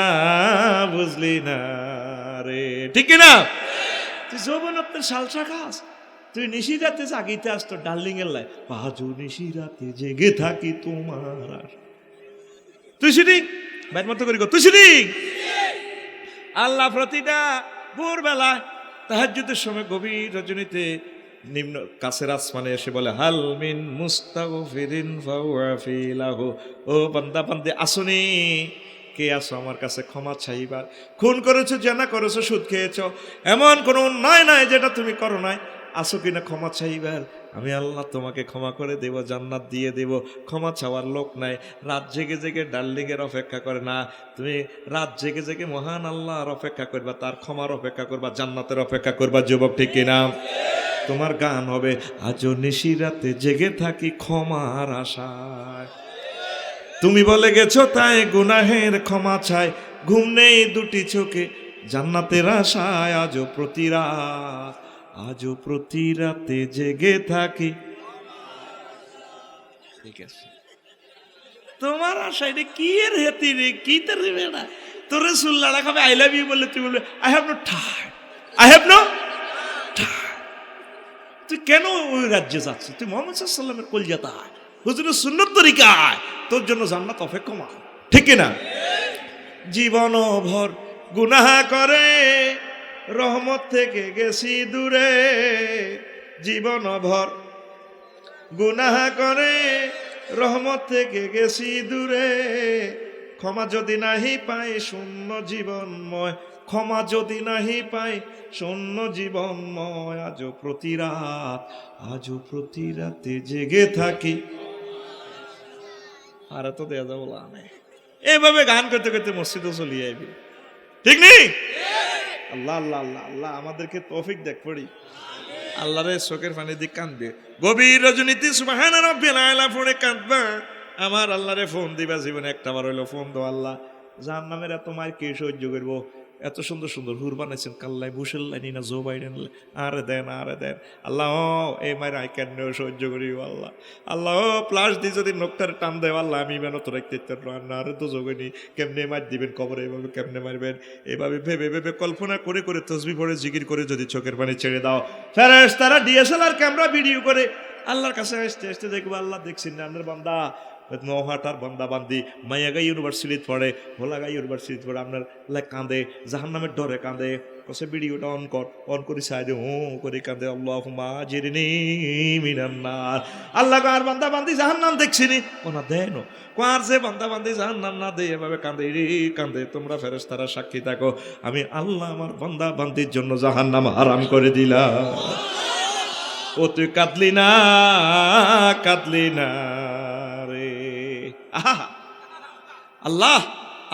বুঝলি না রে, ঠিক না? তুই যৌবন আপনার শালসা খাস, তুই নিশিরাতে জাগিতে আসতো ডার্লিং এর লাই, পাজু নিশিরাতে জেগে থাকি তোমার। তুই সিটিং বাইর মতো করি, তুই সিটিং। আল্লাহ প্রতিটা ভোরবেলায় তাহাজ্জুদের সময় গভীর রজনীতে নিম্ন কাছের আসমানে এসে বলে, হাল মিন মুস্তাগফিরিন ফাওয়াফি লাহু। ও বান্দা বান্দে আসুনি, কে আসো আমার কাছে ক্ষমা চাইবার? খুন করেছো, জেনা করেছো, সুদ খেয়েছো, এমন কোনো অন্যায় নাই যেটা তুমি করো নাই, আসো কিনা ক্ষমা চাইবার? আমি আল্লাহ তোমাকে ক্ষমা করে দেব, জান্নাত দিয়ে দেব। ক্ষমা চাওয়ার লোক নাই, রাত জেগে জেগে ডার্লিংয়ের অপেক্ষা করে না, তুমি রাত জেগে জেগে মহান আল্লাহর অপেক্ষা করবা, তার ক্ষমার অপেক্ষা করবা, জান্নাতের অপেক্ষা করবা। যুবক ঠিক কিনা? তোমার গান হবে, আজও নিশিরাতে জেগে থাকি ক্ষমার আশায়। তুমি বলে গেছো তাই গুনাহের ক্ষমা চাই, ঘুম নেই দুটি চোখে জান্নাতের আশায়। আজও প্রতি রাত, আজও প্রতি রাতে জেগে থাকি। ঠিক আছে, তোমার আশায় রে কি এর হেতি রে, কি তোর বেড়া তোরে সুল্লাড়া খাবে আই লাভ ইউ বললে তুই বলবে I have no time, I have no time. তুই কেন ওই রাজ্যে যাচ্ছিস? তুই মুহাম্মদ সাল্লাল্লাহু আলাইহি ওয়াসাল্লামের কলজাতা হুজুরের সুন্নত তরিকায়, তোর জন্য জান্নাত অপেক্ষমান। ঠিক না? জীবন ভর গুনাহ করে রহমত থেকে গেছি দূরে, জীবন ভর গুনাহ করে রহমত থেকে গেছি দূরে। ক্ষমা যদি নাহি পাই শূন্য জীবনময়, ক্ষমা যদি নাহি পাই শূন্য জীবনময়। আজও প্রতি রাত, আজও প্রতি রাতে জেগে থাকি। আর তো দেয়া যাবো না, এইভাবে গান করতে করতে মসজিদে চলিয়ে আইবি। ঠিক নেই? আল্লাহ আল্লাহ আল্লাহ আল্লাহ আমাদেরকে তৌফিক দেখ পড়ি। আল্লাহরে চোখের পানি দিয়ে কাঁদবে, গভীর রজনীতে সুবহানা রাব্বিল আলা পড়ে কাঁদবা। আমার আল্লাহরে ফোন দিবা, জীবনে একটা বার হইলো ফোন দো, আল্লাহ জাহান্নামের এত মার কে সহ্য করবো? এত সুন্দর সুন্দর হুর বানাইছেন, কাল্লাই বুশেল লাইনি না জো বাইডেন, আরে দেন আরে দেন। আল্লাহ এই মায়ের আই কেন সহ্য করি আল্লাহ। আল্লাহ প্লাস দিয়ে যদি নোকটার টান দেয় আল্লাহ, আমি মেহনত রাখতে না, আরে তো যোগনি কেমনে মার দিবেন কবরে, এইভাবে কেমনে মারবেন? এইভাবে ভেবে ভেবে কল্পনা করে করে তসবি পড়ে জিকির করে যদি চোখের পানি ছেড়ে দাও, ফেরেশতারা ডিএসএলআর ক্যামেরা ভিডিও করে আল্লাহর কাছে আসতে আসতে দেখবো, আল্লাহ দেখছেন না আপনার বান্দা নহাটার বান্দা বান্দি মাইয়াগা ইউনিভার্সিটিতে পড়ে, হোলাগা ইউনিভার্সিটিতে পড়ে, আপনার কাঁদে, জাহান্নামের ডরে কাঁদে। কসে ভিডিওটা অন কর, অন করি সাইডে করে কাঁদে, আল্লাহুম্মা আজিরনি মিনান নার। আল্লাহ আর বান্দা বান্দি জাহান্নাম দেখছিনি ওনা দেন, কার যে বান্দা বান্দি জাহান্নাম না দেয় এভাবে কাঁদে রে কাঁদে। তোমরা ফেরেশতারা সাক্ষী থাকো, আমি আল্লাহ আমার বান্দা বান্দির জন্য জাহান্নাম হারাম করে দিলাম। ও তুই কাঁদলি না, কাঁদলি না রে। আহা, আল্লাহ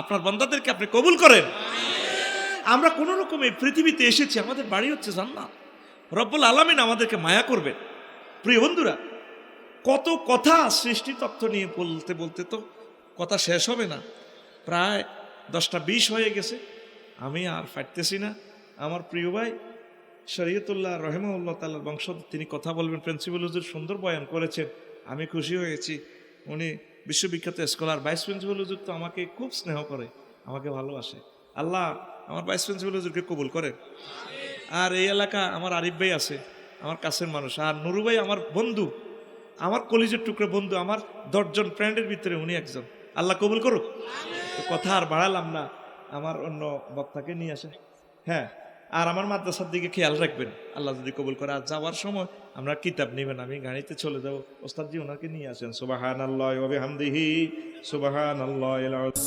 আপনার বান্দাদেরকে আপনি কবুল করেন। আমরা কোনো রকমে পৃথিবীতে এসেছি, আমাদের বাড়ি হচ্ছে জান্নাত। রব্বুল আলামিন আমাদেরকে মায়া করবেন। প্রিয় বন্ধুরা, কত কথা সৃষ্টি তত্ত্ব নিয়ে বলতে বলতে তো কথা শেষ হবে না। প্রায় 10:20 হয়ে গেছে, আমি আর ফাটতেছি না। আমার প্রিয় ভাই শরীয়তুল্লাহ রহিমাহুল্লাহ তাআলার বংশধর, তিনি কথা বলবেন। প্রিন্সিপাল হুজুর সুন্দর বয়ান করেছেন, আমি খুশি হয়েছি। উনি বিশ্ববিখ্যাত স্কলার। ভাইস প্রিন্সিপাল হুজুর তো আমাকে খুব স্নেহ করে, আমাকে ভালোবাসে। আল্লাহ আমার ভাইস প্রিন্সিপাল হুজুরকে কবুল করেন। আর এই এলাকা আমার আরিফ ভাই আছে, আমার কাছের মানুষ। আর নুরু ভাই আমার বন্ধু, আমার কলিজের টুকরো বন্ধু, আমার 10 জন ফ্রেন্ডের ভিতরে উনি একজন। আল্লাহ কবুল করুক। তো কথা আর বাড়ালাম না, আমার অন্য বক্তাকে নিয়ে আসে। হ্যাঁ, আর আমার মাদ্রাসার দিকে খেয়াল রাখবেন, আল্লাহ যদি কবুল করে। আর যাওয়ার সময় আমরা কিতাব নেবেন, আমি গাড়িতে চলে যাবো। ওস্তাদজি ওনাকে নিয়ে আসেন। সুবহানাল্লাহি ওয়া বিহামদিহি, সুবহানাল্লাহিল আযীম।